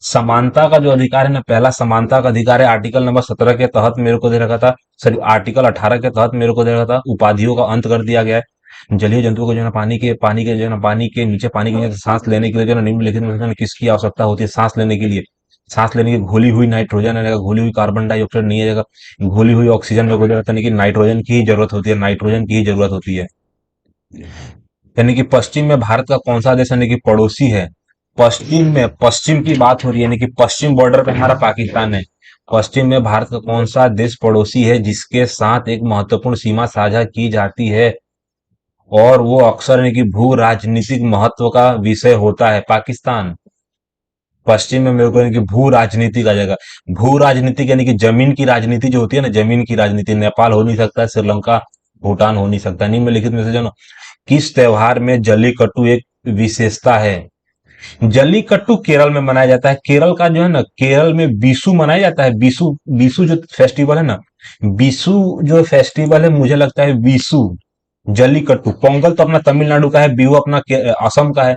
समानता का जो अधिकार है ना, पहला समानता का अधिकार है आर्टिकल नंबर 17 के तहत मेरे को दे रखा था, सॉरी आर्टिकल 18 के तहत मेरे को दे रखा था, उपाधियों का अंत कर दिया गया है। जलीय जंतुओं को जो है ना पानी के नीचे सांस लेने के लिए जो है ना निम्नलिखित में से ना किसकी आवश्यकता होती है, सांस लेने के लिए, सांस लेने की घुली हुई नाइट्रोजन है, घुली हुई कार्बन डाइऑक्साइड नहीं है, घुली हुई ऑक्सीजन में बोला जाता है कि नाइट्रोजन की ही जरूरत होती है, नाइट्रोजन की ही जरूरत होती है। यानी कि पश्चिम में भारत का कौन सा देश यानी कि पड़ोसी है, पश्चिम की बात हो रही है, यानी कि पश्चिम बॉर्डर पे हमारा पाकिस्तान है। पश्चिम में भारत का कौन सा देश पड़ोसी है जिसके साथ एक महत्वपूर्ण सीमा साझा की जाती है और वो अक्सर यानी कि भू राजनीतिक महत्व का विषय होता है, पाकिस्तान। पश्चिम में मेरे को यानी कि भू राजनीति का जगह, भू राजनीति यानी कि जमीन की राजनीति जो होती है ना, जमीन की राजनीति, नेपाल हो नहीं सकता, श्रीलंका भूटान हो नहीं सकता। निम्नलिखित में से जो ना किस त्योहार में जल्लीकट्टू एक विशेषता है, जल्लीकट्टू केरल में मनाया जाता है, केरल का जो है ना, केरल में बीसू मनाया जाता है, बीसू बीसू जो फेस्टिवल है ना, बीसू जो फेस्टिवल है मुझे लगता है बीसू, जल्लीकट्टू, पोंगल तो अपना तमिलनाडु का है, बिहू अपना असम का है,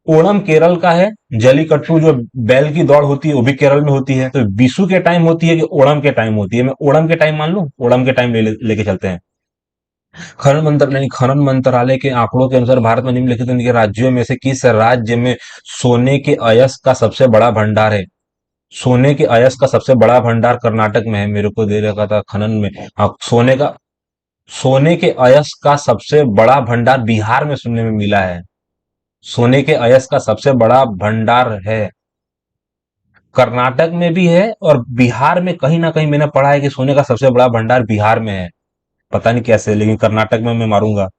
ओणम केरल का है, जलीकट्टू जो बैल की दौड़ होती है वो भी केरल में होती है, तो बीसू के टाइम होती है कि ओणम के टाइम होती है, मैं ओणम के टाइम मान लूं, ओणम के टाइम लेके चलते हैं। खनन मंत्रालय के आंकड़ों के अनुसार भारत में निम्नलिखित के राज्यों में से किस राज्य में सोने के अयस्क का सबसे बड़ा भंडार है, सोने के अयस्क का सबसे बड़ा भंडार कर्नाटक में है, मेरे को दे रखा था खनन में, हाँ, सोने के अयस्क का सबसे बड़ा भंडार बिहार में सुनने में मिला है, सोने के अयस्क का सबसे बड़ा भंडार है, कर्नाटक में भी है और बिहार में कहीं ना कहीं मैंने पढ़ा है कि सोने का सबसे बड़ा भंडार बिहार में है, पता नहीं कैसे, लेकिन कर्नाटक में मैं मारूंगा।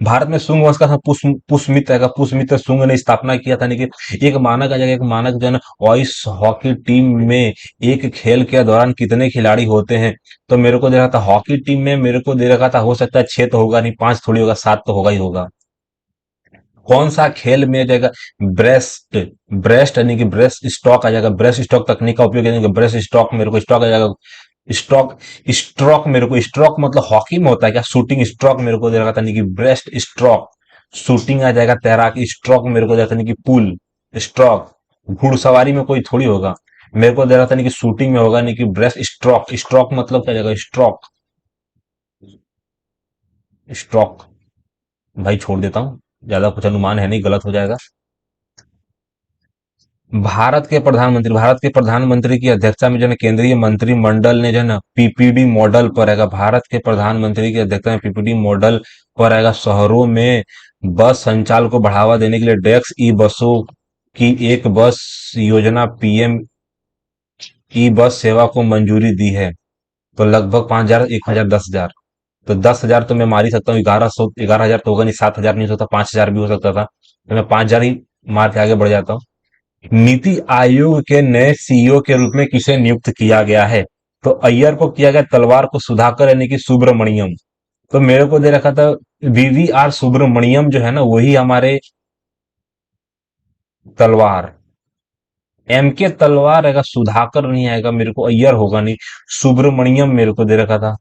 भारत में शुंग वंश का था पुष्यमित्र का, पुष्यमित्र शुंग ने स्थापना किया था, लेकिन एक मानक आ जाएगा, एक मानक जो है ना, आइस हॉकी टीम में एक खेल के दौरान कितने खिलाड़ी होते हैं, तो मेरे को दे रहा था हॉकी टीम में मेरे को दे रखा था, हो सकता है 6 तो होगा नहीं, 5 थोड़ी होगा, 7 तो होगा ही होगा। कौन सा खेल में आ जाएगा, ब्रेस्ट, ब्रेस्ट यानी कि ब्रेस्ट स्टॉक आ जाएगा, ब्रेस्ट स्टॉक तकनीक का उपयोग यानी कि ब्रेस्ट स्टॉक, मेरे को स्टॉक आ जाएगा, स्ट्रोक, स्ट्रोक मेरे को, स्ट्रोक मतलब हॉकी में होता है क्या, शूटिंग स्ट्रोक मेरे को दे रखा था, नहीं कि ब्रेस्ट स्ट्रोक, शूटिंग आ जाएगा, तैराक, स्ट्रोक मेरे को देता नहीं कि पुल, स्ट्रोक, घुड़सवारी में कोई थोड़ी होगा, मेरे को दे रहा था नहीं कि शूटिंग में होगा, नहीं कि ब्रेस्ट स्ट्रोक, स्ट्रोक मतलब क्या जाएगा, स्ट्रोक, स्ट्रोक। भाई छोड़ देता हूँ, ज्यादा कुछ अनुमान है नहीं, गलत हो जाएगा। भारत के प्रधानमंत्री की अध्यक्षता में जो है ना केंद्रीय मंत्रिमंडल ने जो है ना पीपीडी मॉडल पर आएगा, भारत के प्रधानमंत्री की अध्यक्षता में पीपीडी मॉडल पर आएगा, शहरों में बस संचालन को बढ़ावा देने के लिए डेक्स ई बसों की एक बस योजना, पीएम ई बस सेवा को मंजूरी दी है। तो लगभग 5,000, 1,000, 10,000, तो 10,000 तो मैं मार ही सकता हूँ, 11,000 तो होगा नहीं, 7,000 नहीं हो सकता, 5,000 भी हो सकता था, तो मैं 5,000 ही मार के आगे बढ़ जाता हूँ। नीति आयोग के नए सीईओ के रूप में किसे नियुक्त किया गया है? तो अय्यर को किया गया, तलवार को सुधाकर यानी कि सुब्रमण्यम। तो मेरे को दे रखा था वीवीआर सुब्रमण्यम जो है ना वही हमारे तलवार, एम के तलवार आएगा, सुधाकर नहीं आएगा, मेरे को अय्यर होगा नहीं, सुब्रमण्यम मेरे को दे रखा था।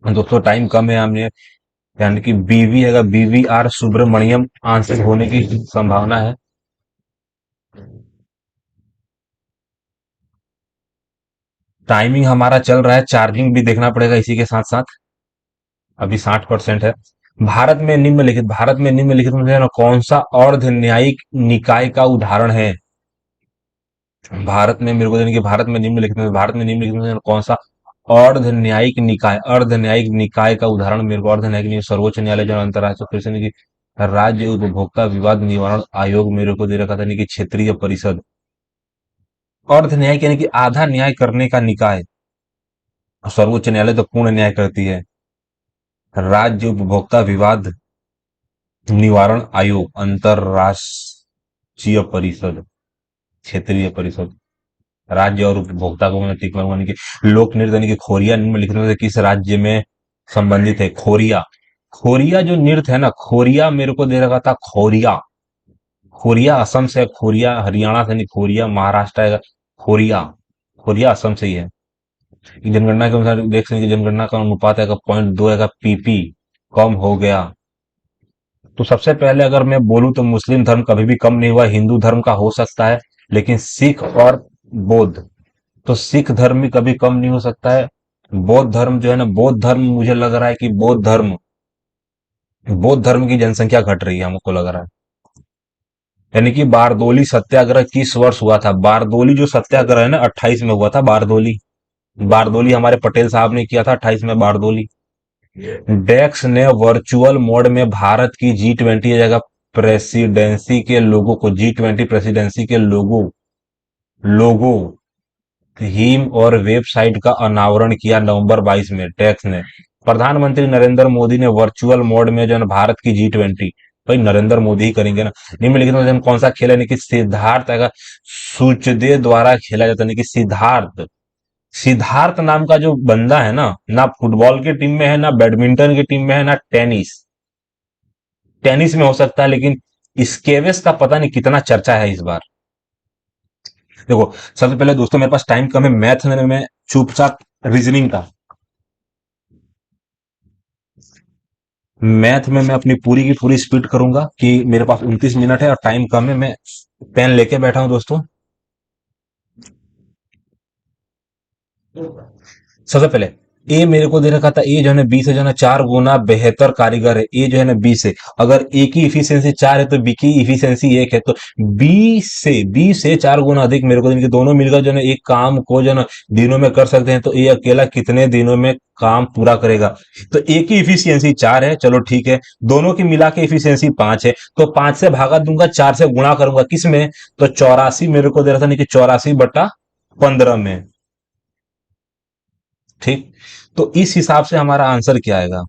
दोस्तों टाइम कम है, हमने यानी कि बीवी आएगा, बीवीआर सुब्रमण्यम आंसर होने की संभावना है। टाइमिंग हमारा चल रहा है, चार्जिंग भी देखना पड़ेगा इसी के साथ साथ, अभी 60% है। भारत में निम्नलिखित में से ना कौन सा अर्ध न्यायिक निकाय का उदाहरण है? भारत में मेरे को देने की भारत में निम्नलिखित में से कौन सा अर्ध न्यायिक निकाय का उदाहरण, मेरे को अर्ध न्यायिक निकाय, सर्वोच्च न्यायालय, जो अंतर्राष्ट्रीय कृषि की राज्य उपभोक्ता विवाद निवारण आयोग मेरे को दे रखा था, नहीं कि क्षेत्रीय परिषद। अर्ध न्यायिक यानी कि आधा न्याय करने का निकाय, सर्वोच्च न्यायालय तो पूर्ण न्याय करती है। राज्य उपभोक्ता विवाद निवारण आयोग, अंतरराष्ट्रीय परिषद, क्षेत्रीय परिषद। राज्य और उपभोक्ता को मैं टिक मारूंगा नहीं कि लोक नृत्य यानी कि खोरिया निम्नलिखित में से किस राज्य में संबंधित है? खोरिया, खोरिया जो नृत्य है ना, खोरिया मेरे को दे रखा था, खोरिया, खोरिया असम से है, खोरिया हरियाणा से नहीं, खोरिया महाराष्ट्र आएगा, खोरिया, खोरिया असम से ही है। जनगणना के अनुसार देख सकते हैं कि जनगणना का अनुपात आएगा 0.2 आएगा, पीपी कम हो गया। तो सबसे पहले अगर मैं बोलूं तो मुस्लिम धर्म कभी भी कम नहीं हुआ, हिंदू धर्म का हो सकता है, लेकिन सिख और बौद्ध, तो सिख धर्म भी कभी कम नहीं हो सकता है। बौद्ध धर्म जो है ना, बौद्ध धर्म मुझे लग रहा है कि बौद्ध धर्म की जनसंख्या घट रही है, हमको लग रहा है। यानी कि बारदोली सत्याग्रह किस वर्ष हुआ था? बारदोली जो सत्याग्रह है ना 28 में हुआ था, बारदोली, बारदोली हमारे पटेल साहब ने किया था 28 में, बारदोली। डेक्स ने वर्चुअल मोड में भारत की G20 जगह प्रेसिडेंसी के लोगों को, G20 प्रेसिडेंसी के लोगो थीम और वेबसाइट का अनावरण किया नवंबर 22 में, टैक्स ने। प्रधानमंत्री नरेंद्र मोदी ने वर्चुअल मोड में जो है ना भारत की G20, भाई नरेंद्र मोदी ही करेंगे ना। निम्नलिखित में से कौन सा खेल है कि सिद्धार्थ आएगा, सूचदे द्वारा खेला जाता है कि सिद्धार्थ, सिद्धार्थ नाम का जो बंदा है ना फुटबॉल की टीम में है, ना बैडमिंटन की टीम में है, ना टेनिस, टेनिस में हो सकता है, लेकिन स्केवेस का पता नहीं कितना चर्चा है इस बार। देखो सबसे पहले दोस्तों मेरे पास टाइम कम है, मैथ में मैं चुपचाप रीजनिंग का, मैथ में मैं अपनी पूरी की पूरी स्पीड करूंगा कि मेरे पास 29 मिनट है और टाइम कम है, मैं पेन लेके बैठा हूं दोस्तों। सबसे पहले ए मेरे को दे रखा था, ए जो है ना बी से जो है ना 4 गुना बेहतर कारीगर है, ए जो है ना बी से, अगर ए की इफिशियंसी 4 है तो बी की इफिशियंसी 1 है, तो बी से 4 गुना अधिक मेरे को, इनके दोनों मिलकर जो है ना एक काम को जो है ना दिनों में कर सकते हैं, तो ए अकेला कितने दिनों में काम पूरा करेगा? तो ए की इफिशियंसी 4 है, चलो ठीक है, दोनों की मिला के इफिशियंसी 5 है, तो 5 से भागा दूंगा, 4 से गुणा करूंगा, किस में? तो 84 मेरे को दे रहा था, नहीं कि 84/15 में, ठीक। तो इस हिसाब से हमारा आंसर क्या आएगा?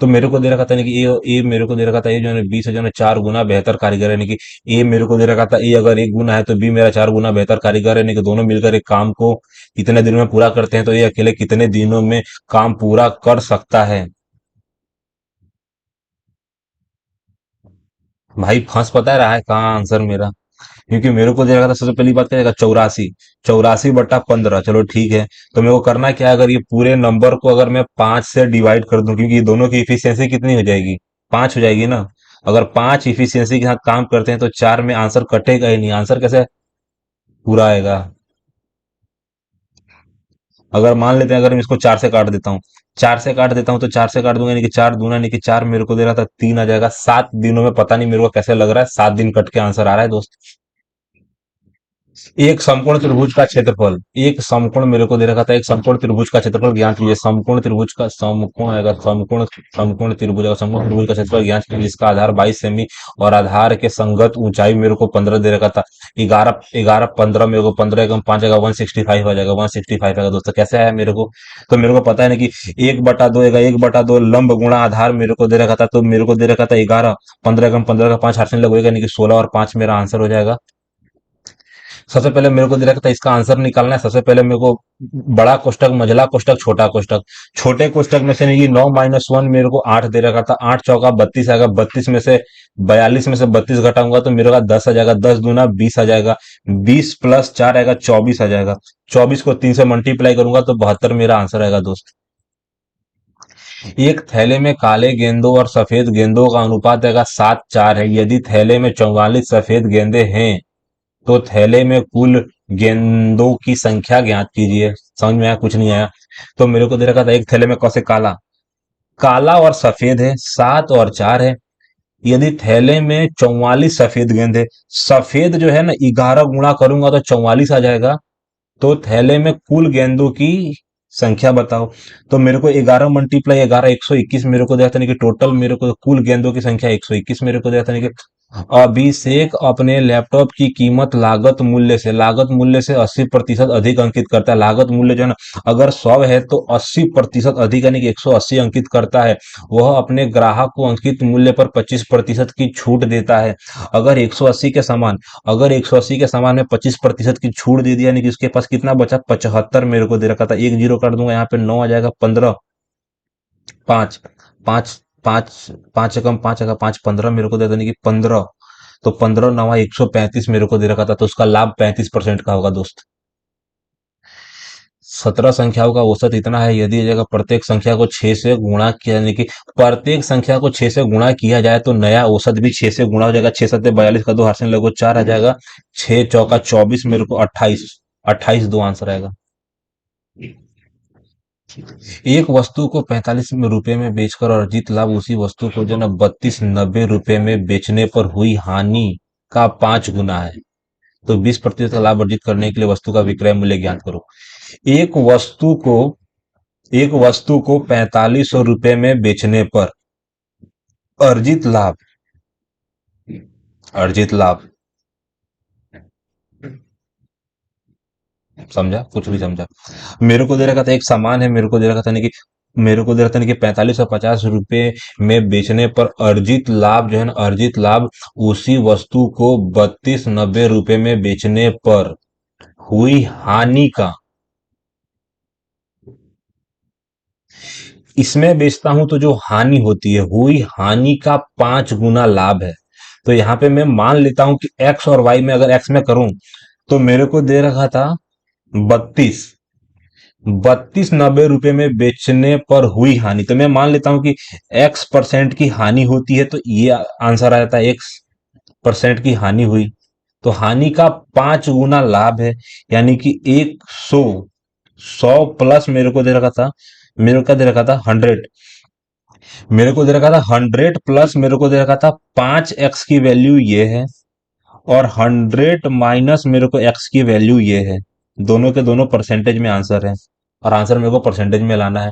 तो मेरे को दे रखा था कि ए मेरे को दे रखा था, ए जो है बी से जो है 4 गुना बेहतर कारीगर है, यानी कि ए मेरे को दे रखा था, ए अगर 1 गुना है तो बी मेरा 4 गुना बेहतर कारीगर है, यानी कि दोनों मिलकर एक काम को कितने दिनों में पूरा करते हैं, तो ये अकेले कितने दिनों में काम पूरा कर सकता है? भाई फंस पता है रहा है कहाँ आंसर मेरा, क्योंकि मेरे को दे रखा था, सबसे पहली बात क्या, 84, 84/15, चलो ठीक है। तो मेरे को करना क्या है, अगर ये पूरे नंबर को अगर मैं 5 से डिवाइड कर दूं, क्योंकि ये दोनों की इफिशियंसी कितनी हो जाएगी, 5 हो जाएगी ना। अगर 5 इफिशियंसी के साथ काम करते हैं तो 4 में आंसर कटेगा ही नहीं, आंसर कैसे पूरा आएगा। अगर मान लेते हैं, अगर मैं इसको 4 से काट देता हूँ, 4 से काट देता हूँ तो 4 से काट दूंगा, यानी कि 4 दूना, यानी कि 4 मेरे को दे रहा था 3 आ जाएगा। 7 दिनों में, पता नहीं मेरे को कैसे लग रहा है, 7 दिन कट के आंसर आ रहा है दोस्त। एक समकोण त्रिभुज का क्षेत्रफल, एक समकोण मेरे को दे रखा था, एक समकोण त्रिभुज का क्षेत्रफल ज्ञात कीजिए। समकोण त्रिभुज का समकोण आएगा, समकोण समकोण त्रिभुज आएगा, समकोण त्रिभुज का क्षेत्रफल ज्ञात कीजिए जिसका आधार 22 सेमी और आधार के संगत ऊंचाई मेरे को 15 दे रखा था। 11 11 15 मेरे को 15 एकम 5 आएगा, 165 आ जाएगा, 165 आएगा दोस्तों। कैसे आया मेरे को, तो मेरे को पता है ना कि 1/2 आएगा, 1/2 लंब गुणा आधार मेरे को दे रखा था, तो मेरे को दे रखा था 11, 15 एकम 15 का 5 हाथ में लगेगा, यानी कि 16 और 5 मेरा आंसर हो जाएगा। सबसे पहले मेरे को दे रखा था इसका आंसर निकालना है। सबसे पहले मेरे को बड़ा कोष्टक, मझला कोष्टक, छोटा कोष्टक, छोटे कोष्टक में से नहीं, 9 - 1 मेरे को 8 दे रखा था। 8 चौका 32 आएगा, 32 में से 42 में से 32 घटाऊंगा तो मेरे का 10 आ जाएगा, 10 दूना 20 आ जाएगा, 20 + 4 आएगा, 24 आ जाएगा। 24 को 3 से मल्टीप्लाई करूंगा तो 72 मेरा आंसर आएगा दोस्त। एक थैले में काले गेंदों और सफेद गेंदों का अनुपात आएगा 7:4 है। यदि थैले में 44 सफेद गेंदे हैं तो थैले में कुल गेंदों की संख्या ज्ञात कीजिए। समझ में आया, कुछ नहीं आया। तो मेरे को दे रखा था एक थैले में कौसे काला, काला और सफेद है, 7 और 4 है। यदि थैले में 44 सफेद गेंद है, सफेद जो है ना 11 गुणा करूंगा तो 44 आ जाएगा। तो थैले में कुल गेंदों की संख्या बताओ। तो मेरे को 11 मल्टीप्लाई 11, 121 मेरे को दिया था, नहीं कि टोटल मेरे को कुल गेंदों की संख्या 121 मेरे को दिया था, नहीं कि अभिषेक अपने लैपटॉप की कीमत लागत मूल्य से 80% अधिक अंकित करता है। लागत मूल्य जो है ना, अगर 100 है तो 80% अधिक, यानी कि 180 अंकित करता है। वह अपने ग्राहक को अंकित मूल्य पर 25% की छूट देता है। अगर 180 के समान, अगर 180 के समान में 25% की छूट दे दिया, यानी कि उसके पास कितना बचा, 75 मेरे को दे रखा था। एक जीरो कर दूंगा, यहाँ पे 9 आ जाएगा, 15, 5, 5, 5, 5 एकम 5 आएगा, 5 15 मेरे को दे देने की 15, तो 15 9 135 मेरे को दे रखा था, तो उसका लाभ 35% का होगा दोस्त। 17 संख्याओं का औसत इतना है, यदि जगह प्रत्येक संख्या को 6 से गुणा किया, यानी कि प्रत्येक संख्या को 6 से गुणा किया जाए तो नया औसत भी 6 से गुणा हो जाएगा। 6 सत्ते 42 का 2 हाथ से लगो 4 आ जाएगा, 6 चौका 24 मेरे को 28, 28 दो आंसर आएगा। एक वस्तु को 45 रुपए में बेचकर अर्जित लाभ उसी वस्तु को जो ना 32 रुपए में बेचने पर हुई हानि का 5 गुना है। तो 20% का लाभ अर्जित करने के लिए वस्तु का विक्रय मूल्य ज्ञात करो। एक वस्तु को एक वस्तु को 4500 रुपए में बेचने पर अर्जित लाभ, अर्जित लाभ, समझा, कुछ भी समझा। मेरे को दे रखा था एक सामान है, मेरे को दे रखा था नहीं कि मेरे को दे रखा था नहीं कि 4550 रुपए में बेचने पर अर्जित लाभ जो है ना, अर्जित लाभ उसी वस्तु को 3290 रुपए में बेचने पर हुई हानि का, इसमें बेचता हूं तो जो हानि होती है, हुई हानि का 5 गुना लाभ है। तो यहाँ पे मैं मान लेता हूं कि एक्स और वाई में, अगर एक्स में करूं तो मेरे को दे रखा था 32, 3290 रुपए में बेचने पर हुई हानि। तो मैं मान लेता हूं कि x% की हानि होती है, तो ये आंसर आ जाता है, x% की हानि हुई तो हानि का 5 गुना लाभ है, यानी कि 100, 100 प्लस मेरे को दे रखा था, मेरे को दे रखा था 100, मेरे को दे रखा था 100 प्लस मेरे को दे रखा था 5x की वैल्यू ये है, और 100 माइनस मेरे को x की वैल्यू ये है। दोनों के दोनों परसेंटेज में आंसर है, और आंसर मेरे को परसेंटेज में लाना है।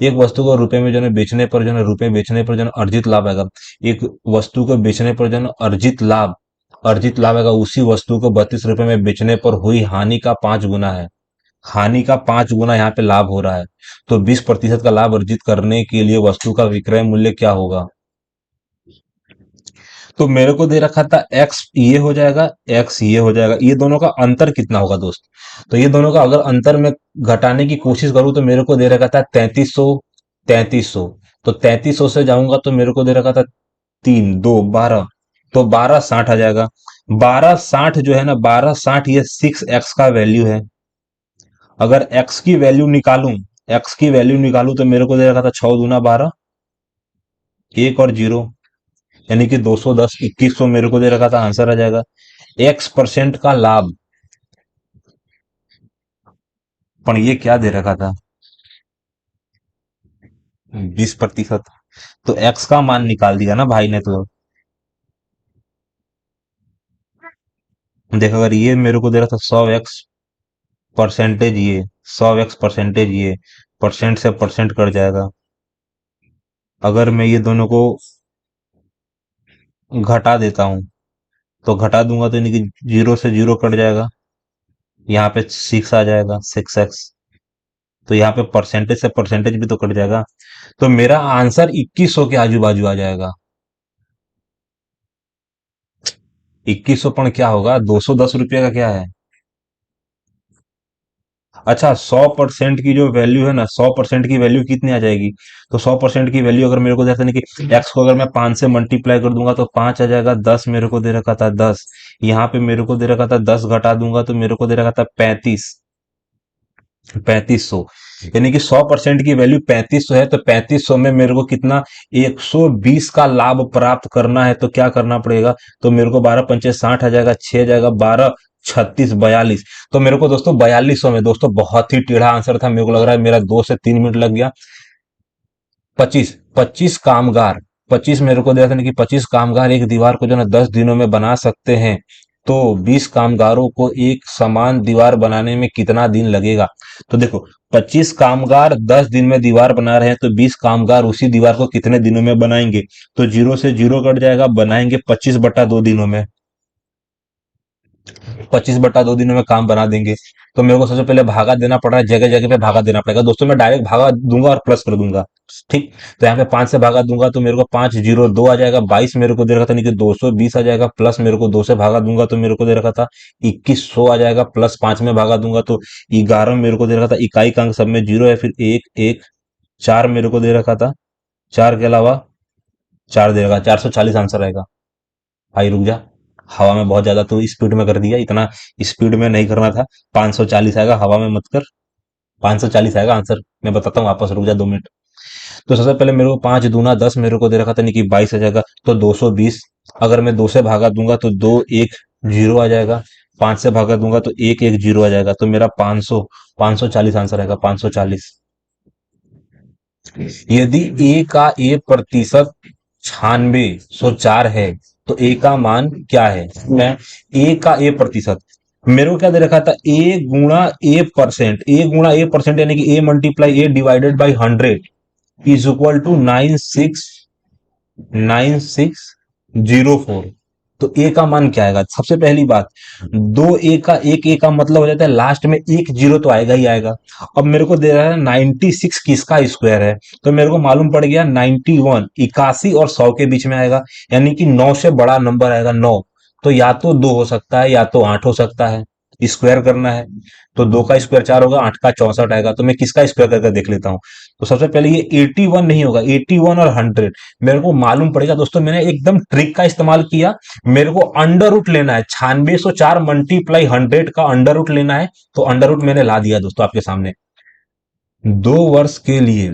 एक वस्तु को रुपए में जो है बेचने पर जो है रुपए बेचने पर जो है अर्जित लाभ आएगा। एक वस्तु को बेचने पर जो है अर्जित लाभ, अर्जित लाभ आएगा उसी वस्तु को 32 रुपए में बेचने पर हुई हानि का 5 गुना है। हानि का 5 गुना यहाँ पे लाभ हो रहा है। तो 20% का लाभ अर्जित करने के लिए वस्तु का विक्रय मूल्य क्या होगा। तो मेरे को दे रखा था एक्स ये हो जाएगा, एक्स ये हो जाएगा, ये दोनों का अंतर कितना होगा दोस्त। तो ये दोनों का अगर अंतर में घटाने की कोशिश करूं तो मेरे को दे रखा था 3300, 3300, तो 3300 से जाऊंगा तो मेरे को दे रखा था 3 2 12, तो 1260 आ जाएगा। 1260 जो है ना, 1260 ये 6x का वैल्यू है। अगर x की वैल्यू निकालूं, x की वैल्यू निकालूं तो मेरे को दे रखा था 6 दूना 12, एक और जीरो, यानी कि 210, 2100 मेरे को दे रखा था, आंसर आ जाएगा। X% का लाभ, पर ये क्या दे रखा था, 20%। तो एक्स का मान निकाल दिया ना भाई ने। तो देख, अगर ये मेरे को दे रहा था 100x परसेंटेज, ये 100x परसेंटेज, ये परसेंट से परसेंट कट जाएगा। अगर मैं ये दोनों को घटा देता हूं, तो घटा दूंगा तो यानी कि जीरो से जीरो कट जाएगा, यहाँ पे 6 आ जाएगा, 6x। तो यहाँ पे परसेंटेज से परसेंटेज भी तो कट जाएगा। तो मेरा आंसर 2100 के आजू बाजू आ जाएगा। 2100 पण क्या होगा, 210 रुपये का क्या है। अच्छा, 100% की जो वैल्यू है ना, 100% की वैल्यू कितनी आ जाएगी। तो 100% की वैल्यू अगर मेरे को जैसे नहीं कि एक्स को अगर मैं 5 से मल्टीप्लाई कर दूंगा तो 5 आ जाएगा, 10 मेरे को दे रखा था 10, यहाँ पे मेरे को दे रखा था 10 घटा दूंगा तो मेरे को दे रखा था 3500। यानी कि 100% की वैल्यू 3500 है, तो 3500 में मेरे को कितना, 120 का लाभ प्राप्त करना है। तो क्या करना पड़ेगा, तो मेरे को 12 पंचे 60 आ जाएगा, 6 आ जाएगा, 12 36 42। तो मेरे को दोस्तों 4200 में, दोस्तों बहुत ही टेढ़ा आंसर था, मेरे को लग रहा है मेरा 2 से 3 मिनट लग गया। 25 25 मेरे को दिया था ना कि 25 कामगार एक दीवार को जो है ना 10 दिनों में बना सकते हैं। तो 20 कामगारों को एक समान दीवार बनाने में कितना दिन लगेगा। तो देखो, 25 कामगार 10 दिन में दीवार बना रहे हैं, तो 20 कामगार उसी दीवार को कितने दिनों में बनाएंगे। तो जीरो से जीरो कट जाएगा, बनाएंगे 25/2 दिनों में। 25/2 दिनों में काम बना देंगे। तो मेरे को सबसे पहले भागा देना पड़ रहा है, जगह जगह पे भागा देना पड़ेगा दोस्तों। मैं डायरेक्ट भागा दूंगा और प्लस कर दूंगा, ठीक। तो यहाँ पे 5 से भागा दूंगा तो मेरे को 502 आ जाएगा, 22 मेरे को दे रखा था, नहीं कि 220 आ जाएगा, प्लस मेरे को 2 से भागा दूंगा तो मेरे को दे रखा था 2100 आ जाएगा, प्लस 5 में भागा दूंगा तो 11 मेरे को दे रखा था। इकाई का अंक सब में जीरो है, फिर एक एक 4 मेरे को दे रखा था, 4 के अलावा 4 दे रखा, 440 आंसर आएगा। भाई रुक जा, हवा में बहुत ज्यादा तो स्पीड में कर दिया, इतना स्पीड में नहीं करना था। 540 आएगा, हवा में मत कर। 540 आएगा आंसर, मैं बताता हूँ वापस, रुक जा 2 मिनट। तो सबसे पहले मेरे को 5 दूना 10 मेरे को दे रखा था, नहीं कि 22 आ जाएगा, तो 220। अगर मैं 2 से भागा दूंगा तो 2 1 0 आ जाएगा, 5 से भागा दूंगा तो 1 1 0 आ जाएगा, तो मेरा 500 540 आंसर आएगा, 540। यदि ए का ए प्रतिशत 9604 है, तो ए का मान क्या है। मैं ए का ए प्रतिशत, मेरे को क्या दे रखा था, ए गुणा ए परसेंट, ए गुणा ए परसेंट यानी कि A multiply A divided by 100 is equal to 9604। तो ए का मान क्या आएगा। सबसे पहली बात, दो ए का एक ए का मतलब हो जाता है लास्ट में एक जीरो तो आएगा ही आएगा। अब मेरे को दे रहा है 96 किसका स्क्वायर है, तो मेरे को मालूम पड़ गया 91 81 और 100 के बीच में आएगा, यानी कि 9 से बड़ा नंबर आएगा 9। तो या तो 2 हो सकता है या तो 8 हो सकता है, स्क्वायर करना है। तो 2 का स्क्वायर 4 होगा, 8 का 64 आएगा, तो मैं किसका स्क्वायर करके देख लेता हूँ। तो सबसे पहले ये 81 नहीं होगा, 81 और 100 मेरे को मालूम पड़ेगा दोस्तों। मैंने एकदम ट्रिक का इस्तेमाल किया, मेरे को अंडर रूट लेना है, 9604 मल्टीप्लाई 100 का अंडर रूट लेना है। तो अंडर रूट मैंने ला दिया दोस्तों आपके सामने। 2 वर्ष के लिए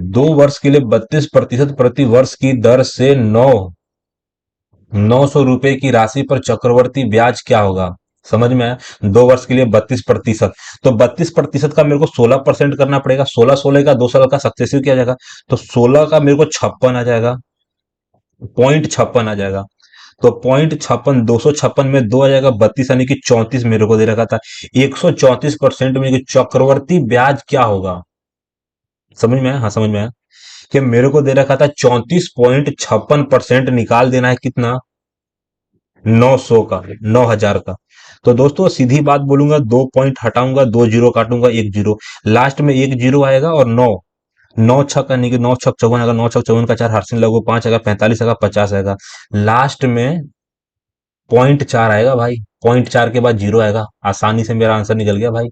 32% प्रति वर्ष की दर से 900 रुपए की राशि पर चक्रवर्ती ब्याज क्या होगा। समझ में आया। 2 वर्ष के लिए 32%, तो 32% का मेरे को 16% करना पड़ेगा। 16 16 का 2 साल का सक्सेसिव किया जाएगा, तो 16 का मेरे को 56 आ जाएगा, 0.56 आ जाएगा। तो 0.56, 256 में 2 आ जाएगा, 32 यानी कि 34 मेरे को दे रखा था। 134% में कि चक्रवर्ती ब्याज क्या होगा। समझ में आया, हाँ समझ में आया। कि मेरे को दे रखा था 34.56% निकाल देना है, कितना, 900 का, 9000 का। तो दोस्तों सीधी बात बोलूंगा, 2 पॉइंट हटाऊंगा, 2 जीरो काटूंगा, 1 जीरो, लास्ट में 1 जीरो आएगा और 9, 9 छक यानी कि 9 छक 54 आएगा, 9 छक 54 का 4 हार्सिन लगो, 5 आएगा, 45 आएगा, 50 आएगा, लास्ट में 0.4 आएगा भाई। 0.4 के बाद जीरो आएगा, आसानी से मेरा आंसर निकल गया भाई।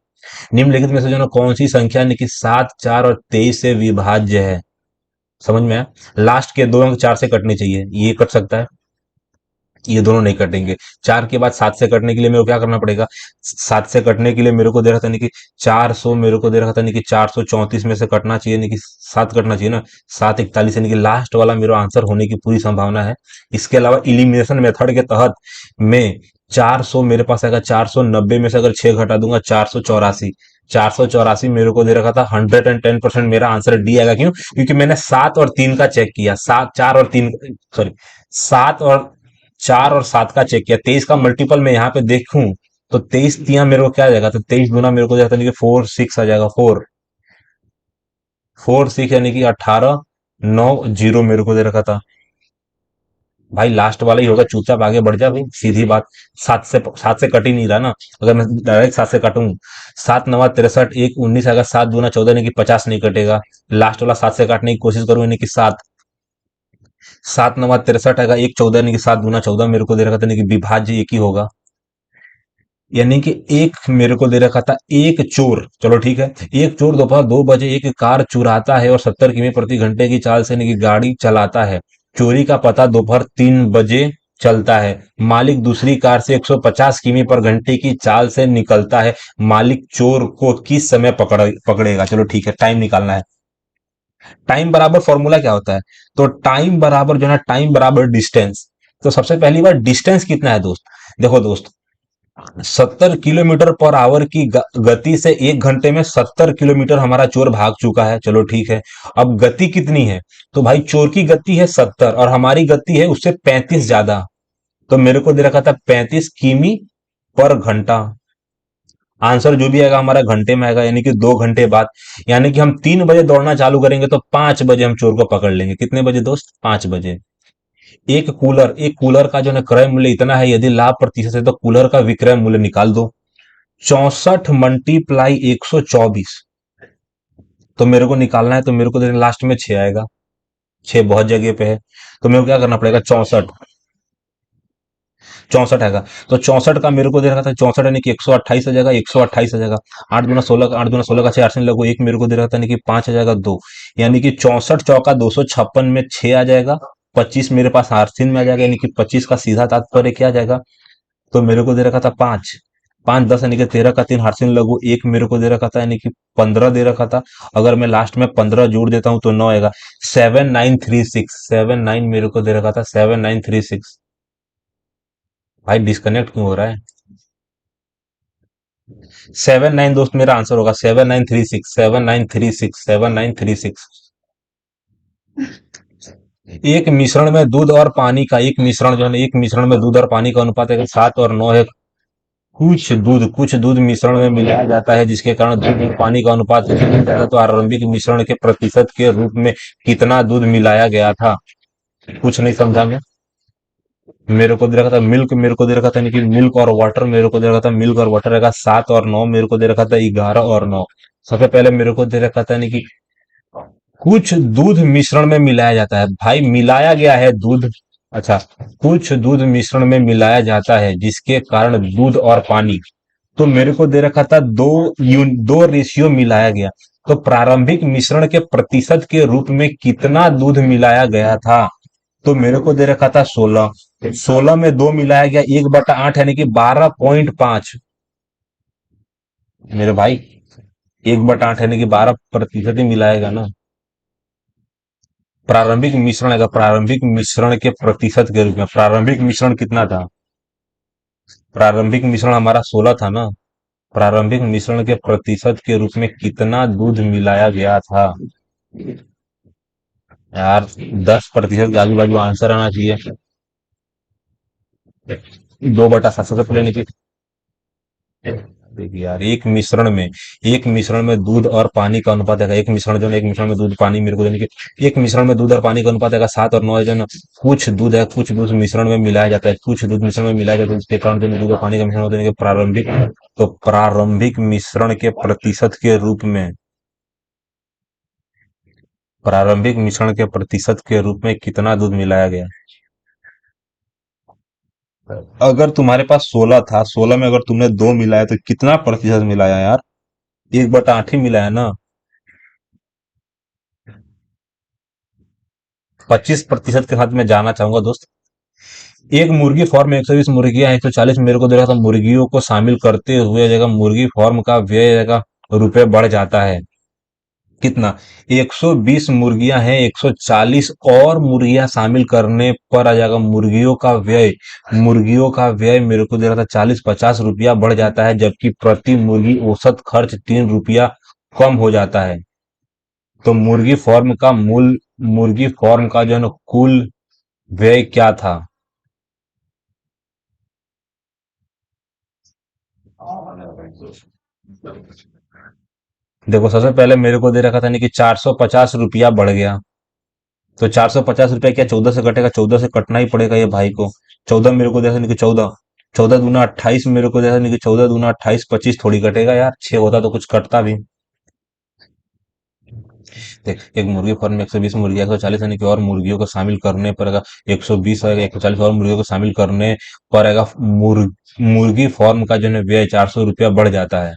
निम्नलिखित में से जो ना कौन सी संख्या यानी कि 7 4 और 23 से विभाज्य है। समझ में आया। लास्ट के 2 अंक 4 से कटने चाहिए, ये कट सकता है। ये दोनों नहीं कटेंगे। 4 के बाद 7 से कटने के लिए मेरे को क्या करना पड़ेगा? 7 से कटने के लिए मेरे को दे रहा था नहीं कि 400, मेरे को दे रखा था नहीं कि 434 में से कटना चाहिए, नहीं कि 7 कटना चाहिए ना, 741 यानी कि लास्ट वाला मेरा आंसर होने की पूरी संभावना है। इसके अलावा इलिमिनेशन मेथड के तहत मैं 400 मेरे पास आएगा, 490 में से अगर 6 घटा दूंगा 484। 484 मेरे को दे रखा था, 110% मेरा आंसर डी आएगा। क्यों? क्योंकि मैंने 7 और 3 का चेक किया, 7 4 और 3, सॉरी, 7 और 4 और 7 का चेक किया। 23 का मल्टीपल मैं यहाँ पे देखूं तो 23 तिया मेरे को क्या आ जाएगा? तो 23 गुना मेरे को जाता है कि 4 6 आ जाएगा। 4 6 यानी कि 18 9 0 मेरे को दे रखा था। भाई लास्ट वाला ही होगा, चुपचाप आगे बढ़ जा भाई, सीधी बात। 7 से कट ही नहीं रहा ना। अगर मैं डायरेक्ट 7 से काटूं, 7 9 63, 1 19 आएगा, 7 दूना 14 यानी कि 50 नहीं कटेगा। लास्ट वाला 7 से काटने की कोशिश करूं यानी कि 7, 7 9 63 आएगा, 1 14 यानी कि 7 दूना 14 मेरे को दे रखा था, यानी कि विभाज्य एक ही होगा। यानी कि एक मेरे को दे रखा था, एक चोर, चलो ठीक है, एक चोर दोपहर 2 बजे एक कार चुराता है और 70 किमी प्रति घंटे की चाल से यानी कि गाड़ी चलाता है। चोरी का पता दोपहर 3 बजे चलता है। मालिक दूसरी कार से 150 किमी पर घंटे की चाल से निकलता है। मालिक चोर को किस समय पकड़ेगा? चलो ठीक है, टाइम निकालना है। टाइम बराबर फॉर्मूला क्या होता है? तो टाइम बराबर जो है, टाइम बराबर डिस्टेंस। तो सबसे पहली बार डिस्टेंस कितना है दोस्त? देखो दोस्त, 70 किलोमीटर पर आवर की गति से 1 घंटे में 70 किलोमीटर हमारा चोर भाग चुका है। चलो ठीक है, अब गति कितनी है? तो भाई चोर की गति है 70 और हमारी गति है उससे 35 ज्यादा। तो मेरे को दे रखा था 35 किमी पर घंटा। आंसर जो भी आएगा हमारा घंटे में आएगा, यानी कि 2 घंटे बाद। यानी कि हम 3 बजे दौड़ना चालू करेंगे तो 5 बजे हम चोर को पकड़ लेंगे। कितने बजे दोस्त? 5 बजे। एक कूलर का जो है क्रय मूल्य इतना है, यदि लाभ प्रतिशत है तो कूलर का विक्रय मूल्य निकाल दो। 64 × 124, तो मेरे को निकालना है, तो मेरे को लास्ट में 6 आएगा। 6 बहुत जगह पे है, तो मेरे को क्या करना पड़ेगा? 64 आएगा। तो 64 का मेरे को दे रखा था, 64 यानी कि 128 आ जाएगा, 128 आ जाएगा। 8 दूना 16, 8 दूना 16 का 6 8 लगो, एक मेरे को दे रखा था यानी कि 5 आ जाएगा, 2। यानी कि 64 चौका 256 में 6 आ जाएगा। 25 मेरे पास आर्थिन में आ जाएगा, यानी कि 25 का सीधा तात्पर्य क्या आ जाएगा? तो मेरे को दे रखा था 5, 5 10 यानी कि 13 का 3 हार्सिन लगू, एक मेरे को दे रखा था यानी कि 15 दे रखा था। अगर मैं लास्ट में 15 जोड़ देता हूं तो 9 आएगा। 7936, 79 मेरे को दे रखा था, 7936। भाई डिस्कनेक्ट क्यों हो रहा है? 79 दोस्त मेरा आंसर होगा, 7936, 7936, 7936। एक मिश्रण में दूध और पानी का, एक मिश्रण जो है ना, एक मिश्रण में दूध और पानी का अनुपात है 7 और 9 है। कुछ दूध मिश्रण में मिलाया जाता है जिसके कारण दूध और पानी का अनुपात मिल जाता है। तो आरंभिक मिश्रण के प्रतिशत के रूप में कितना दूध मिलाया गया था? कुछ नहीं समझा मैं। मेरे को दे रखा था मिल्क, मेरे को दे रखा था यानी कि मिल्क और वाटर, मेरे को दे रखा था मिल्क और वाटर रहेगा 7 और 9, मेरे को दे रखा था 11 और 9। सबसे पहले मेरे को दे रखा था यानी कि कुछ दूध मिश्रण में मिलाया जाता है। भाई मिलाया गया है दूध, अच्छा, कुछ दूध मिश्रण में मिलाया जाता है जिसके कारण दूध और पानी, तो मेरे को दे रखा था 2 रेशियो मिलाया गया। तो प्रारंभिक मिश्रण के प्रतिशत के रूप में कितना दूध मिलाया गया था? तो मेरे को दे रखा था 16, 16 में 2 मिलाया गया, 1/8 यानी कि 12.5। मेरे भाई 1/8 यानी कि 12% ही मिलाएगा ना। प्रारंभिक मिश्रण है, प्रारंभिक मिश्रण के प्रतिशत के रूप में प्रारंभिक मिश्रण कितना था? प्रारंभिक मिश्रण हमारा 16 था ना। प्रारंभिक मिश्रण के प्रतिशत के रूप में कितना दूध मिलाया गया था? यार 10% के आजू बाजू आंसर आना चाहिए। 2/7 सबसे पहले निकले। देखिए यार, एक मिश्रण में दूध और पानी का अनुपात है, एक मिश्रण जो है, एक मिश्रण में दूध पानी मेरे को देने के, एक मिश्रण में दूध और पानी का अनुपात है 7 और 9 जो है ना। कुछ दूध है, कुछ दूध मिश्रण में मिलाया जाता है, कुछ दूध मिश्रण में मिलाया जाता है, इसके कारण जो है दूध और पानी का मिश्रण होता है प्रारंभिक। तो प्रारंभिक मिश्रण के प्रतिशत के रूप में, प्रारंभिक मिश्रण के प्रतिशत के रूप में कितना दूध मिलाया गया? अगर तुम्हारे पास 16 था, 16 में अगर तुमने 2 मिलाया तो कितना प्रतिशत मिलाया यार? 1/8 ही मिलाया ना। 25% के साथ मैं जाना चाहूंगा दोस्त। एक मुर्गी फॉर्म में 120 मुर्गियां 140 मेरे को दे रहा था, मुर्गियों को शामिल करते हुए जगह मुर्गी फॉर्म का व्यय जगह रुपए बढ़ जाता है कितना। 120 मुर्गियां हैं, 140 और मुर्गियां शामिल करने पर आ जाएगा मुर्गियों का व्यय मेरे को दे रहा था 40-50 रुपया बढ़ जाता है, जबकि प्रति मुर्गी औसत खर्च 3 रुपया कम हो जाता है। तो मुर्गी फॉर्म का जो है ना कुल व्यय क्या था। देखो सबसे पहले मेरे को दे रखा था नहीं कि 450 रुपया बढ़ गया। तो 450 रुपया क्या 14 से कटेगा, 14 से कटना ही पड़ेगा ये भाई को। 14 मेरे को दे रखा नहीं कि 14, 14 दूना 28 मेरे को दे रखा नहीं कि 14 दूना 28, 25 थोड़ी कटेगा यार, 6 होता तो कुछ कटता भी। देख एक मुर्गी फॉर्म में 120 मुर्गियां 140 यानी कि और मुर्गियों को शामिल करने पर अगर 120 और 140 और मुर्गियों को शामिल करने पर अगर मुर्गी फॉर्म का जो है व्यय 400 रुपया बढ़ जाता है।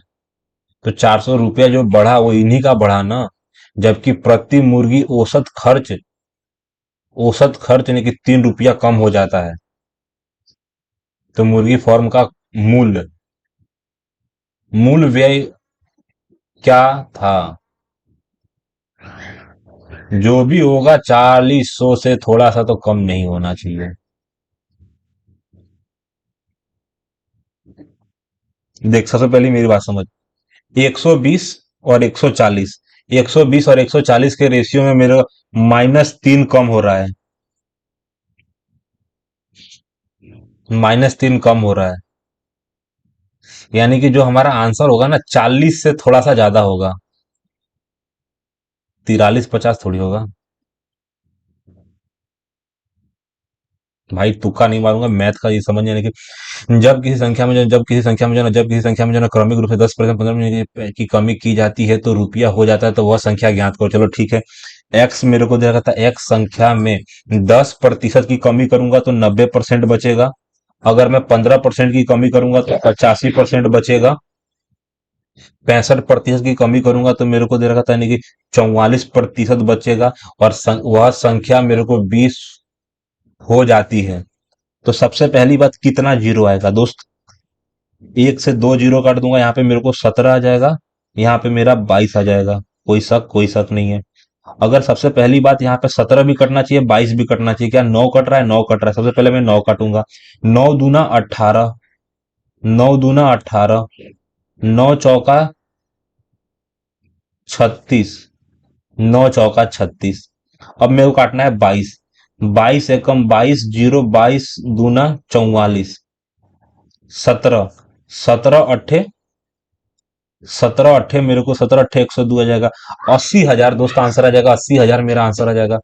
तो 400 रुपया जो बढ़ा वो इन्हीं का बढ़ा ना, जबकि प्रति मुर्गी औसत खर्च यानी कि 3 रुपया कम हो जाता है। तो मुर्गी फॉर्म का मूल मूल व्यय क्या था। जो भी होगा 4000 से थोड़ा सा तो कम नहीं होना चाहिए। देख सबसे पहले मेरी बात समझ। 120 और 140, 120 और 140 के रेशियो में मेरा -3 कम हो रहा है, -3 कम हो रहा है। यानी कि जो हमारा आंसर होगा ना 40 से थोड़ा सा ज्यादा होगा, 43-50 थोड़ी होगा। भाई तुक्का नहीं मारूंगा, मैथ का ये समझ यानी कि जब किसी संख्या में जो ना क्रमिक रूप से 10% 15% की कमी की जाती है तो रुपया हो जाता है, तो वह संख्या ज्ञात करो। चलो ठीक है, एक्स मेरे को दे रखा था, एक्स संख्या में 10% की कमी करूंगा तो 90% बचेगा। अगर मैं 15% की कमी करूंगा तो 85% बचेगा। 65% की कमी करूंगा तो मेरे को दे रखा था यानी कि 44% बचेगा। और वह संख्या मेरे को 20 हो जाती है। तो सबसे पहली बात कितना जीरो आएगा दोस्त। एक से दो जीरो काट दूंगा, यहाँ पे मेरे को 17 आ जाएगा, यहाँ पे मेरा 22 आ जाएगा। कोई शक नहीं है। अगर सबसे पहली बात यहाँ पे 17 भी कटना चाहिए, 22 भी कटना चाहिए, क्या 9 कट रहा है, 9 कट रहा है। सबसे पहले मैं 9 काटूंगा। 9 दूना 18, 9 दूना 18, 9 चौका 36, 9 चौका 36। अब मेरे को काटना है 22, 22 एकम 22, जीरो 22 दूना 44, 17, 17 अट्ठे 17 अट्ठे मेरे को 17 अट्ठे 102 आ जाएगा। 80,000 दोस्त आंसर आ जाएगा, 80,000 मेरा आंसर आ जाएगा।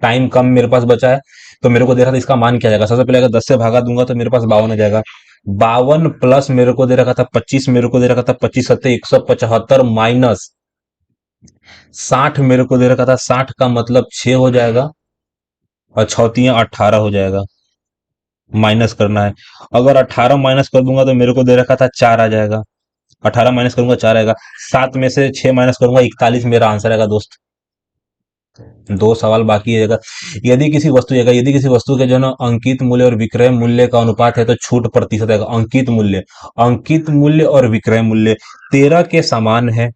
टाइम कम मेरे पास बचा है, तो मेरे को दे रहा था इसका मान क्या जाएगा। सबसे पहले अगर 10 से भागा दूंगा तो मेरे पास 52 आ जाएगा। 52 प्लस मेरे को दे रखा था 25, मेरे को दे रखा था 25 175 माइनस 60 मेरे को दे रखा था 60 का मतलब 6 हो जाएगा, और छौतियां 18 हो जाएगा। माइनस करना है। अगर 18 माइनस कर दूंगा तो मेरे को दे रखा था 4 आ जाएगा। 18 माइनस करूंगा 4 आएगा। 7 में से 6 माइनस करूंगा 41 मेरा आंसर आएगा दोस्त। दो सवाल बाकी है। यदि किसी वस्तु के जो है ना अंकित मूल्य और विक्रय मूल्य का अनुपात है तो छूट प्रतिशत आएगा। अंकित मूल्य और विक्रय मूल्य 13 के समान है।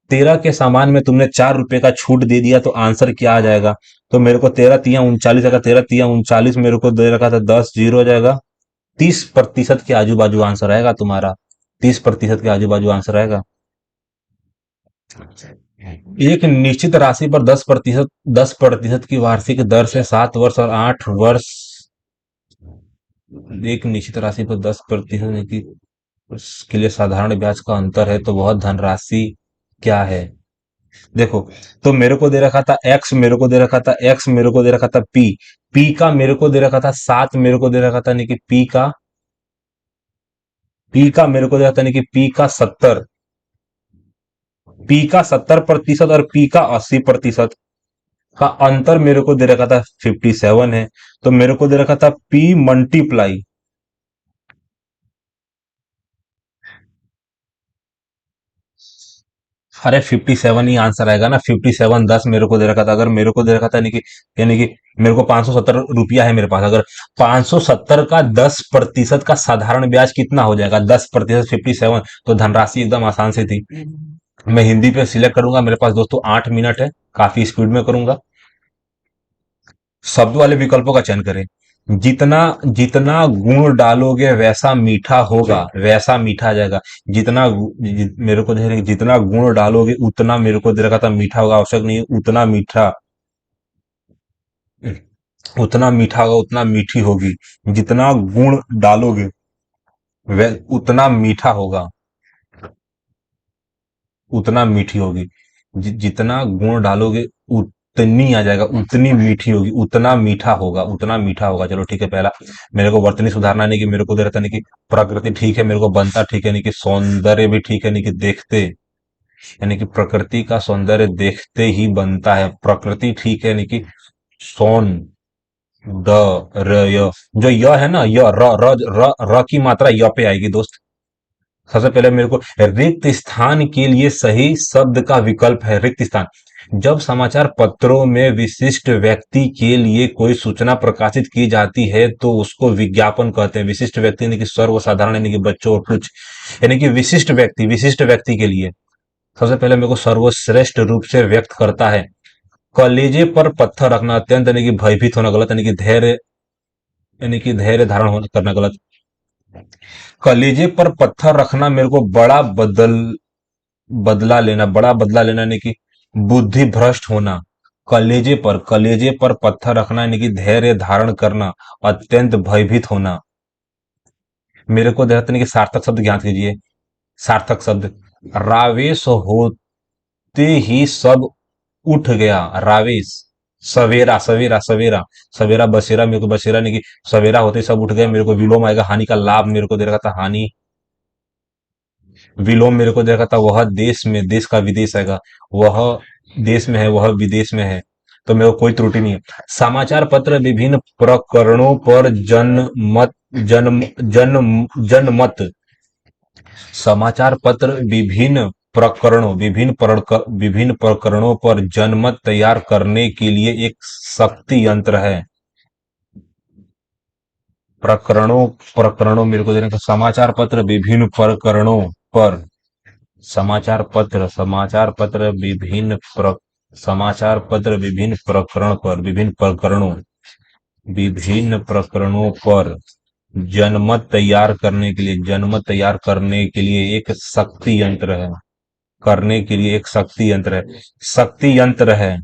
13 के समान में तुमने 4 रुपए का छूट दे दिया तो आंसर क्या आ जाएगा। तो मेरे को 13 तिया 39 आएगा। 13 तिया 39 मेरे को दे रखा था 10 जीरो हो जाएगा। 30% के आजू बाजू आंसर आएगा तुम्हारा। 30% के आजू बाजू आंसर आएगा। एक निश्चित राशि पर 10% की वार्षिक दर से 7 वर्ष और 8 वर्ष। एक निश्चित राशि पर 10% की के लिए साधारण ब्याज का अंतर है तो वह धनराशि क्या है। देखो, तो मेरे को दे रखा था एक्स, मेरे को दे रखा था एक्स, मेरे को दे रखा था पी। पी का मेरे को दे रखा था 7, मेरे को दे रखा था नहीं कि पी का मेरे को दे रखा था नहीं कि पी का 70% और पी का 80% का अंतर मेरे को दे रखा था 57 है। तो मेरे को दे रखा था पी मल्टीप्लाई अरे 57 ही आंसर आएगा ना। 57 10 मेरे को दे रखा था। अगर मेरे को दे रखा था यानी कि मेरे को 570 रुपया है मेरे पास। अगर 570 का 10% का साधारण ब्याज कितना हो जाएगा? 10% 57, तो धनराशि एकदम आसान से थी। मैं हिंदी पे सिलेक्ट करूंगा। मेरे पास दोस्तों 8 मिनट है, काफी स्पीड में करूंगा। शब्द वाले विकल्पों का चयन करें। जितना जितना गुण डालोगे वैसा मीठा होगा, वैसा मीठा आ जाएगा। मेरे को दे रहे जितना गुण डालोगे उतना, मेरे को दे रखा था मीठा होगा, आवश्यक नहीं है उतना मीठा। उतना मीठा होगा, उतना मीठी होगी। जितना गुण डालोगे वह उतना मीठा होगा, उतना मीठी होगी। जितना गुण डालोगे उतनी आ जाएगा, उतनी मीठी होगी, उतना मीठा होगा, उतना मीठा होगा। चलो ठीक है। पहला मेरे को वर्तनी सुधारना नहीं कि मेरे को दे रहा था नहीं कि प्रकृति ठीक है, मेरे को बनता ठीक है, नहीं कि सौंदर्य भी ठीक है, नहीं कि देखते, यानी कि प्रकृति का सौंदर्य देखते ही बनता है। प्रकृति ठीक है, नहीं कि सौन द र य, जो य है ना, य र र र, र की मात्रा य पे आएगी दोस्त। सबसे पहले मेरे को रिक्त स्थान के लिए सही शब्द का विकल्प है रिक्त स्थान। जब समाचार पत्रों में विशिष्ट व्यक्ति के लिए कोई सूचना प्रकाशित की जाती है तो उसको विज्ञापन कहते हैं। विशिष्ट व्यक्ति यानी कि सर्वसाधारण, यानी कि बच्चों और कुछ, यानी कि विशिष्ट व्यक्ति के लिए सबसे पहले मेरे को सर्वश्रेष्ठ रूप से व्यक्त करता है। कलेजे पर पत्थर रखना अत्यंत, यानी कि भयभीत होना गलत, यानी कि धैर्य धारण होना करना गलत। कलेजे पर पत्थर रखना मेरे को बड़ा बदला लेना यानी कि बुद्धि भ्रष्ट होना। कलेजे पर पत्थर रखना यानी कि धैर्य धारण करना, अत्यंत भयभीत होना। मेरे को देहत नहीं कि सार्थक शब्द ज्ञात कीजिए। सार्थक शब्द रावेश होते ही सब उठ गया। रावेश, सवेरा सवेरा सवेरा सवेरा बसेरा, मेरे को बसेरा नहीं कि सवेरा होते ही सब उठ गए। मेरे को विलोम आएगा। हानि का लाभ मेरे को दे रखा था हानि। विलोम मेरे को दे रखा था वह देश में, देश का विदेश आएगा। वह देश में है, वह विदेश में है, तो मेरे को कोई त्रुटि नहीं है। समाचार पत्र विभिन्न प्रकरणों पर जनमत। समाचार पत्र विभिन्न प्रकरणों पर जनमत तैयार करने के लिए एक शक्ति यंत्र है। प्रकरणों प्रकरणों मेरे को देने का समाचार पत्र विभिन्न प्रकरणों पर, समाचार पत्र विभिन्न प्रकरणों पर जनमत तैयार करने के लिए एक शक्ति यंत्र है। करने के लिए एक शक्ति यंत्र है।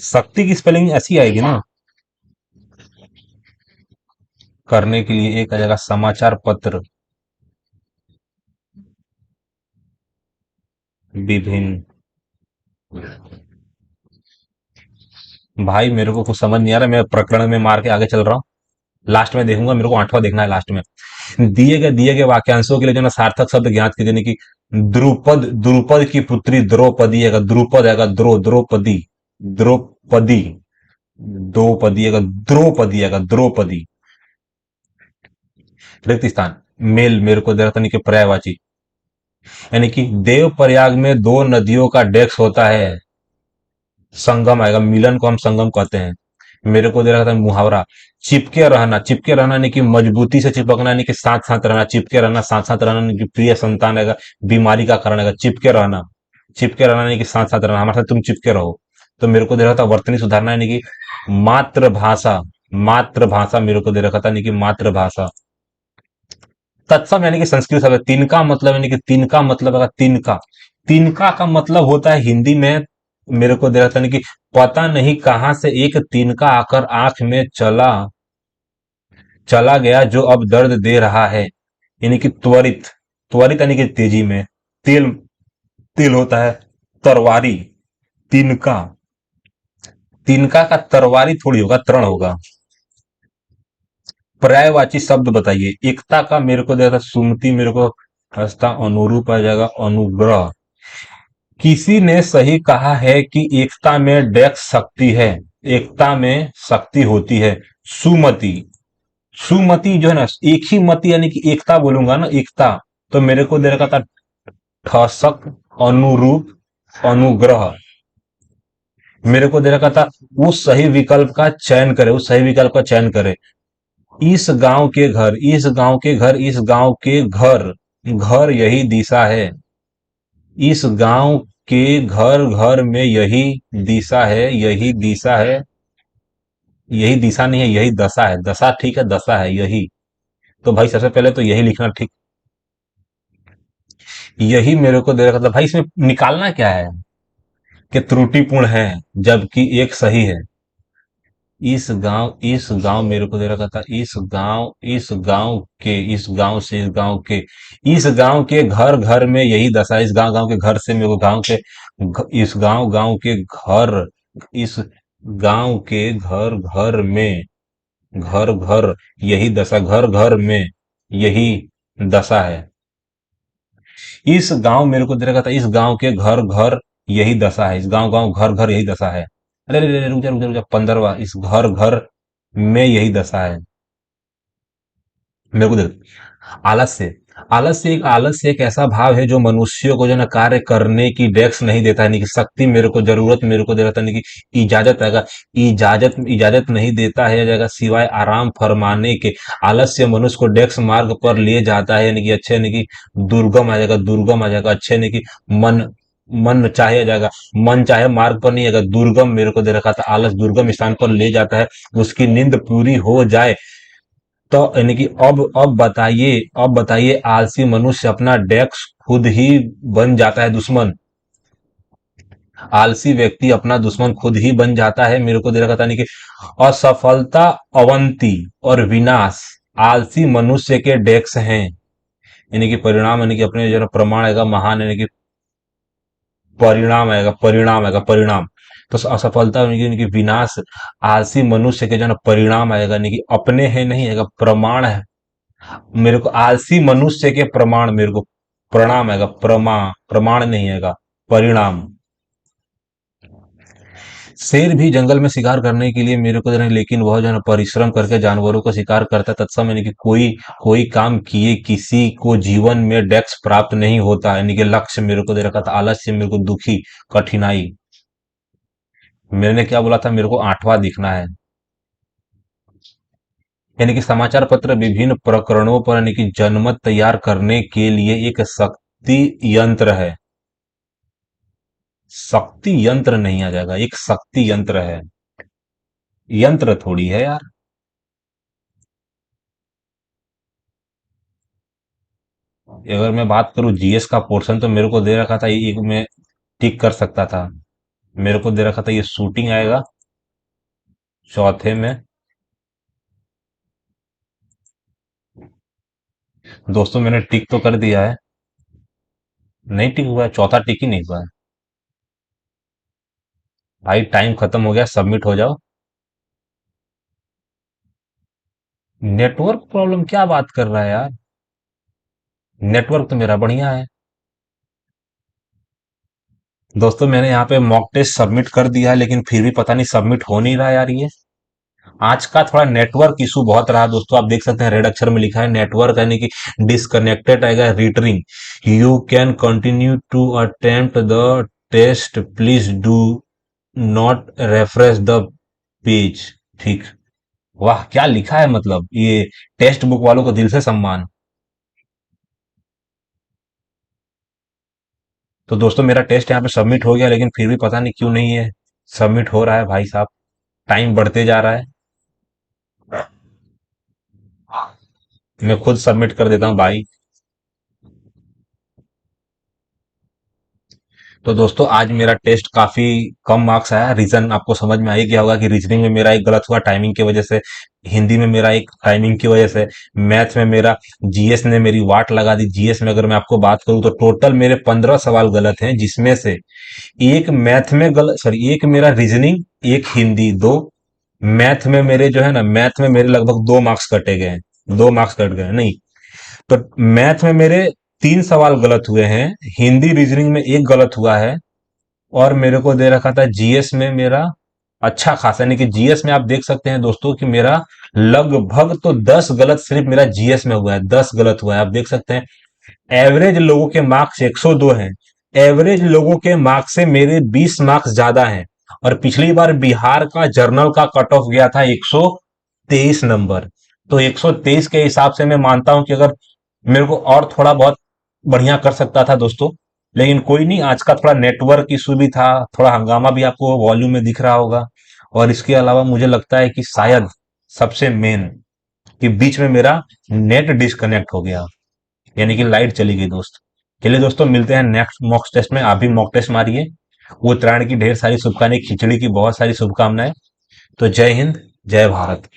शक्ति की स्पेलिंग ऐसी आएगी ना। करने के लिए एक आ जाएगा समाचार पत्र विभिन्न। भाई मेरे को कुछ समझ नहीं आ रहा, मैं प्रकरण में मार के आगे चल रहा हूँ। लास्ट में देखूंगा, मेरे को 8वां देखना है लास्ट में। दिए गए वाक्यांशों के लिए जो ना सार्थक शब्द ज्ञात कीजिए। यानी कि द्रुपद की पुत्री द्रौपदी आएगा। द्रुपद आएगा, द्रौपदी, द्रौपदी, द्रौपदी आएगा, द्रौपदी। रिक्त स्थान मेल मेरे को दे रहा था नहीं कि पर्यायवाची, यानी कि देव प्रयाग में दो नदियों का डेक्स होता है। संगम आएगा। मिलन को हम संगम कहते हैं। मेरे को दे रहा था मुहावरा चिपके रहना यानी कि मजबूती से चिपकना, यानी कि साथ साथ रहना। चिपके रहना, साथ साथ रहना, यानी कि प्रिय संतान आएगा, बीमारी का कारण आएगा। चिपके रहना यानी कि साथ साथ रहना, हमारे साथ तुम चिपके रहो। तो मेरे को दे रहा था वर्तनी सुधारना यानी कि मातृभाषा। मातृभाषा मेरे को दे रखा था यानी कि मातृभाषा। तत्सम यानी कि संस्कृत शब्द। तिनका मतलब यानी कि तिनका मतलब है तिनका। तिनका का मतलब होता है हिंदी में, मेरे को दे रहा था यानी कि पता नहीं कहां से एक तिनका आकर आंख में चला चला गया जो अब दर्द दे रहा है। यानी कि त्वरित, त्वरित यानी कि तेजी में। तेल, तेल होता है तरवारी। तिनका, तिनका का तरवारी थोड़ी होगा, तरण होगा। पर्यायवाची शब्द बताइए। एकता का मेरे को देता सुमति, मेरे को हंसता, अनुरूप आ जाएगा अनुग्रह। किसी ने सही कहा है कि एकता में डेक्स शक्ति है, एकता में शक्ति होती है। सुमति, सुमति जो है ना, एक ही मति यानी कि एकता बोलूंगा ना, एकता, तो मेरे को दे रखा था ठसक, अनुरूप, अनुग्रह। मेरे को दे रखा था उस सही विकल्प का चयन करे, उस सही विकल्प का चयन करे। इस गांव के घर, इस गांव के घर, इस गांव के घर, घर यही दिशा है। इस गांव के घर, घर में यही दिशा है, यही दिशा है। यही दिशा नहीं है, यही दशा है। दशा ठीक है, दशा है यही। तो भाई सबसे पहले तो यही लिखना ठीक। यही मेरे को दे रखा था भाई, इसमें निकालना क्या है कि त्रुटिपूर्ण है जबकि एक सही है। इस गांव मेरे को दे रखा था इस गांव के, इस गांव से, इस गांव के, इस गांव के घर, घर में यही दशा है। इस गांव, गांव के घर से मेरे को गांव के इस गांव, गांव के घर, इस गांव के घर, घर में, घर, घर यही दशा, घर, घर में यही दशा है। इस गांव मेरे को दे रखा था इस गांव के घर, घर यही दशा है। इस गांव, गांव, घर, घर यही दशा है। अरे अरे अरे, रुक जा रुक जा रुक जा, 15वां, इस घर, घर में यही दशा है। मेरे को देख, आलस्य, आलस्य एक ऐसा भाव है जो मनुष्यों को जो है ना कार्य करने की डेस्क नहीं देता है, नहीं कि शक्ति मेरे को, जरूरत मेरे को दे रहा था, नहीं कि इजाजत आएगा, इजाजत नहीं देता है जगह सिवाय आराम फरमाने के। आलस्य मनुष्य को डेस्क मार्ग पर ले जाता है, यानी कि अच्छे, यानी कि दुर्गम आ जाएगा, दुर्गम आ जाएगा, अच्छे, यानी कि मन, मन चाहे आ जाएगा, मन चाहे मार्ग पर नहीं आएगा, दुर्गम मेरे को दे रखा था, आलस दुर्गम स्थान पर ले जाता है। उसकी नींद पूरी हो जाए तो, यानी कि अब बताइए आलसी मनुष्य अपना डेस्क खुद ही बन जाता है दुश्मन। आलसी व्यक्ति अपना दुश्मन खुद ही बन जाता है। मेरे को दे रखा था, यानी कि असफलता, अवंती और विनाश आलसी मनुष्य के डेस्क हैं। यानी कि परिणाम, यानी कि अपने जो है ना प्रमाण आएगा महान, यानी कि परिणाम आएगा, परिणाम आएगा, परिणाम। तो असफलता, यानी कि विनाश आलसी मनुष्य के जो है ना परिणाम आएगा, यानी कि अपने है नहीं आएगा, प्रमाण है। मेरे को आलसी मनुष्य के प्रमाण, मेरे को प्रणाम आएगा, प्रमाण नहीं आएगा, परिणाम। शेर भी जंगल में शिकार करने के लिए मेरे को जो है, लेकिन वह जो है ना परिश्रम करके जानवरों को शिकार करता है। तत्सम, यानी कि कोई कोई काम किए किसी को जीवन में डेक्स प्राप्त नहीं होता, यानी कि लक्ष्य मेरे को दे रखा था, आलस्य मेरे को दुखी, कठिनाई। मैंने क्या बोला था, मेरे को 8वां दिखना है। यानी कि समाचार पत्र विभिन्न प्रकरणों पर, यानी कि जनमत तैयार करने के लिए एक शक्ति यंत्र है। शक्ति यंत्र नहीं आ जाएगा, एक शक्ति यंत्र है, यंत्र थोड़ी है यार। अगर मैं बात करूं जीएस का पोर्शन, तो मेरे को दे रखा था ये, एक में टिक कर सकता था। मेरे को दे रखा था ये शूटिंग आएगा चौथे में। दोस्तों मैंने टिक तो कर दिया है, नहीं टिक हुआ है, चौथा टिक ही नहीं हुआ है। भाई टाइम खत्म हो गया, सबमिट हो जाओ। नेटवर्क प्रॉब्लम क्या बात कर रहा है यार, नेटवर्क तो मेरा बढ़िया है। दोस्तों मैंने यहाँ पे मॉक टेस्ट सबमिट कर दिया है, लेकिन फिर भी पता नहीं सबमिट हो नहीं रहा यार। ये आज का थोड़ा नेटवर्क इशू बहुत रहा दोस्तों। आप देख सकते हैं रेड अक्षर में लिखा है नेटवर्क, यानी कि डिस्कनेक्टेड आएगा, retrying. You can continue to attempt the test, please do not refresh the page. ठीक, वाह क्या लिखा है, मतलब ये टेक्स्ट बुक वालों को दिल से सम्मान। तो दोस्तों मेरा टेस्ट यहाँ पे सबमिट हो गया, लेकिन फिर भी पता नहीं क्यों नहीं है सबमिट हो रहा है भाई साहब, टाइम बढ़ते जा रहा है। मैं खुद सबमिट कर देता हूँ भाई। तो दोस्तों आज मेरा टेस्ट काफी कम मार्क्स आया। रीजन आपको समझ में आ ही गया होगा कि रीजनिंग में मेरा एक गलत हुआ टाइमिंग की वजह से, हिंदी में मेरा एक टाइमिंग की वजह से, मैथ में मेरा, जीएस ने मेरी वाट लगा दी। जीएस में अगर मैं आपको बात करूं तो टोटल मेरे 15 सवाल गलत हैं, जिसमें से एक मैथ में गलत, सॉरी एक मेरा रीजनिंग, एक हिंदी, दो मैथ में मेरे जो है ना, मैथ में मेरे लगभग 2 मार्क्स कटे गए हैं, 2 मार्क्स कट गए हैं, नहीं तो मैथ में मेरे 3 सवाल गलत हुए हैं, हिंदी रीजनिंग में एक गलत हुआ है, और मेरे को दे रखा था जीएस में मेरा अच्छा खासा, यानी कि जीएस में आप देख सकते हैं दोस्तों कि मेरा लगभग तो 10 गलत सिर्फ मेरा जीएस में हुआ है, 10 गलत हुआ है, आप देख सकते हैं। एवरेज लोगों के मार्क्स 102 हैं। एवरेज लोगों के मार्क्स से मेरे 20 मार्क्स ज्यादा हैं। और पिछली बार बिहार का जर्नल का कट ऑफ गया था 123 नंबर। तो 123 के हिसाब से मैं मानता हूं कि अगर मेरे को और थोड़ा बहुत बढ़िया कर सकता था दोस्तों। लेकिन कोई नहीं, आज का थोड़ा नेटवर्क इशू भी था, थोड़ा हंगामा भी आपको वॉल्यूम में दिख रहा होगा। और इसके अलावा मुझे लगता है कि शायद सबसे मेन कि बीच में मेरा नेट डिस्कनेक्ट हो गया, यानी कि लाइट चली गई दोस्त। चलिए दोस्तों, मिलते हैं नेक्स्ट मॉक टेस्ट में। आप भी मॉक टेस्ट मारिए। उत्तरायण की ढेर सारी शुभकामनाएं, खिचड़ी की बहुत सारी शुभकामनाएं। तो जय हिंद, जय भारत।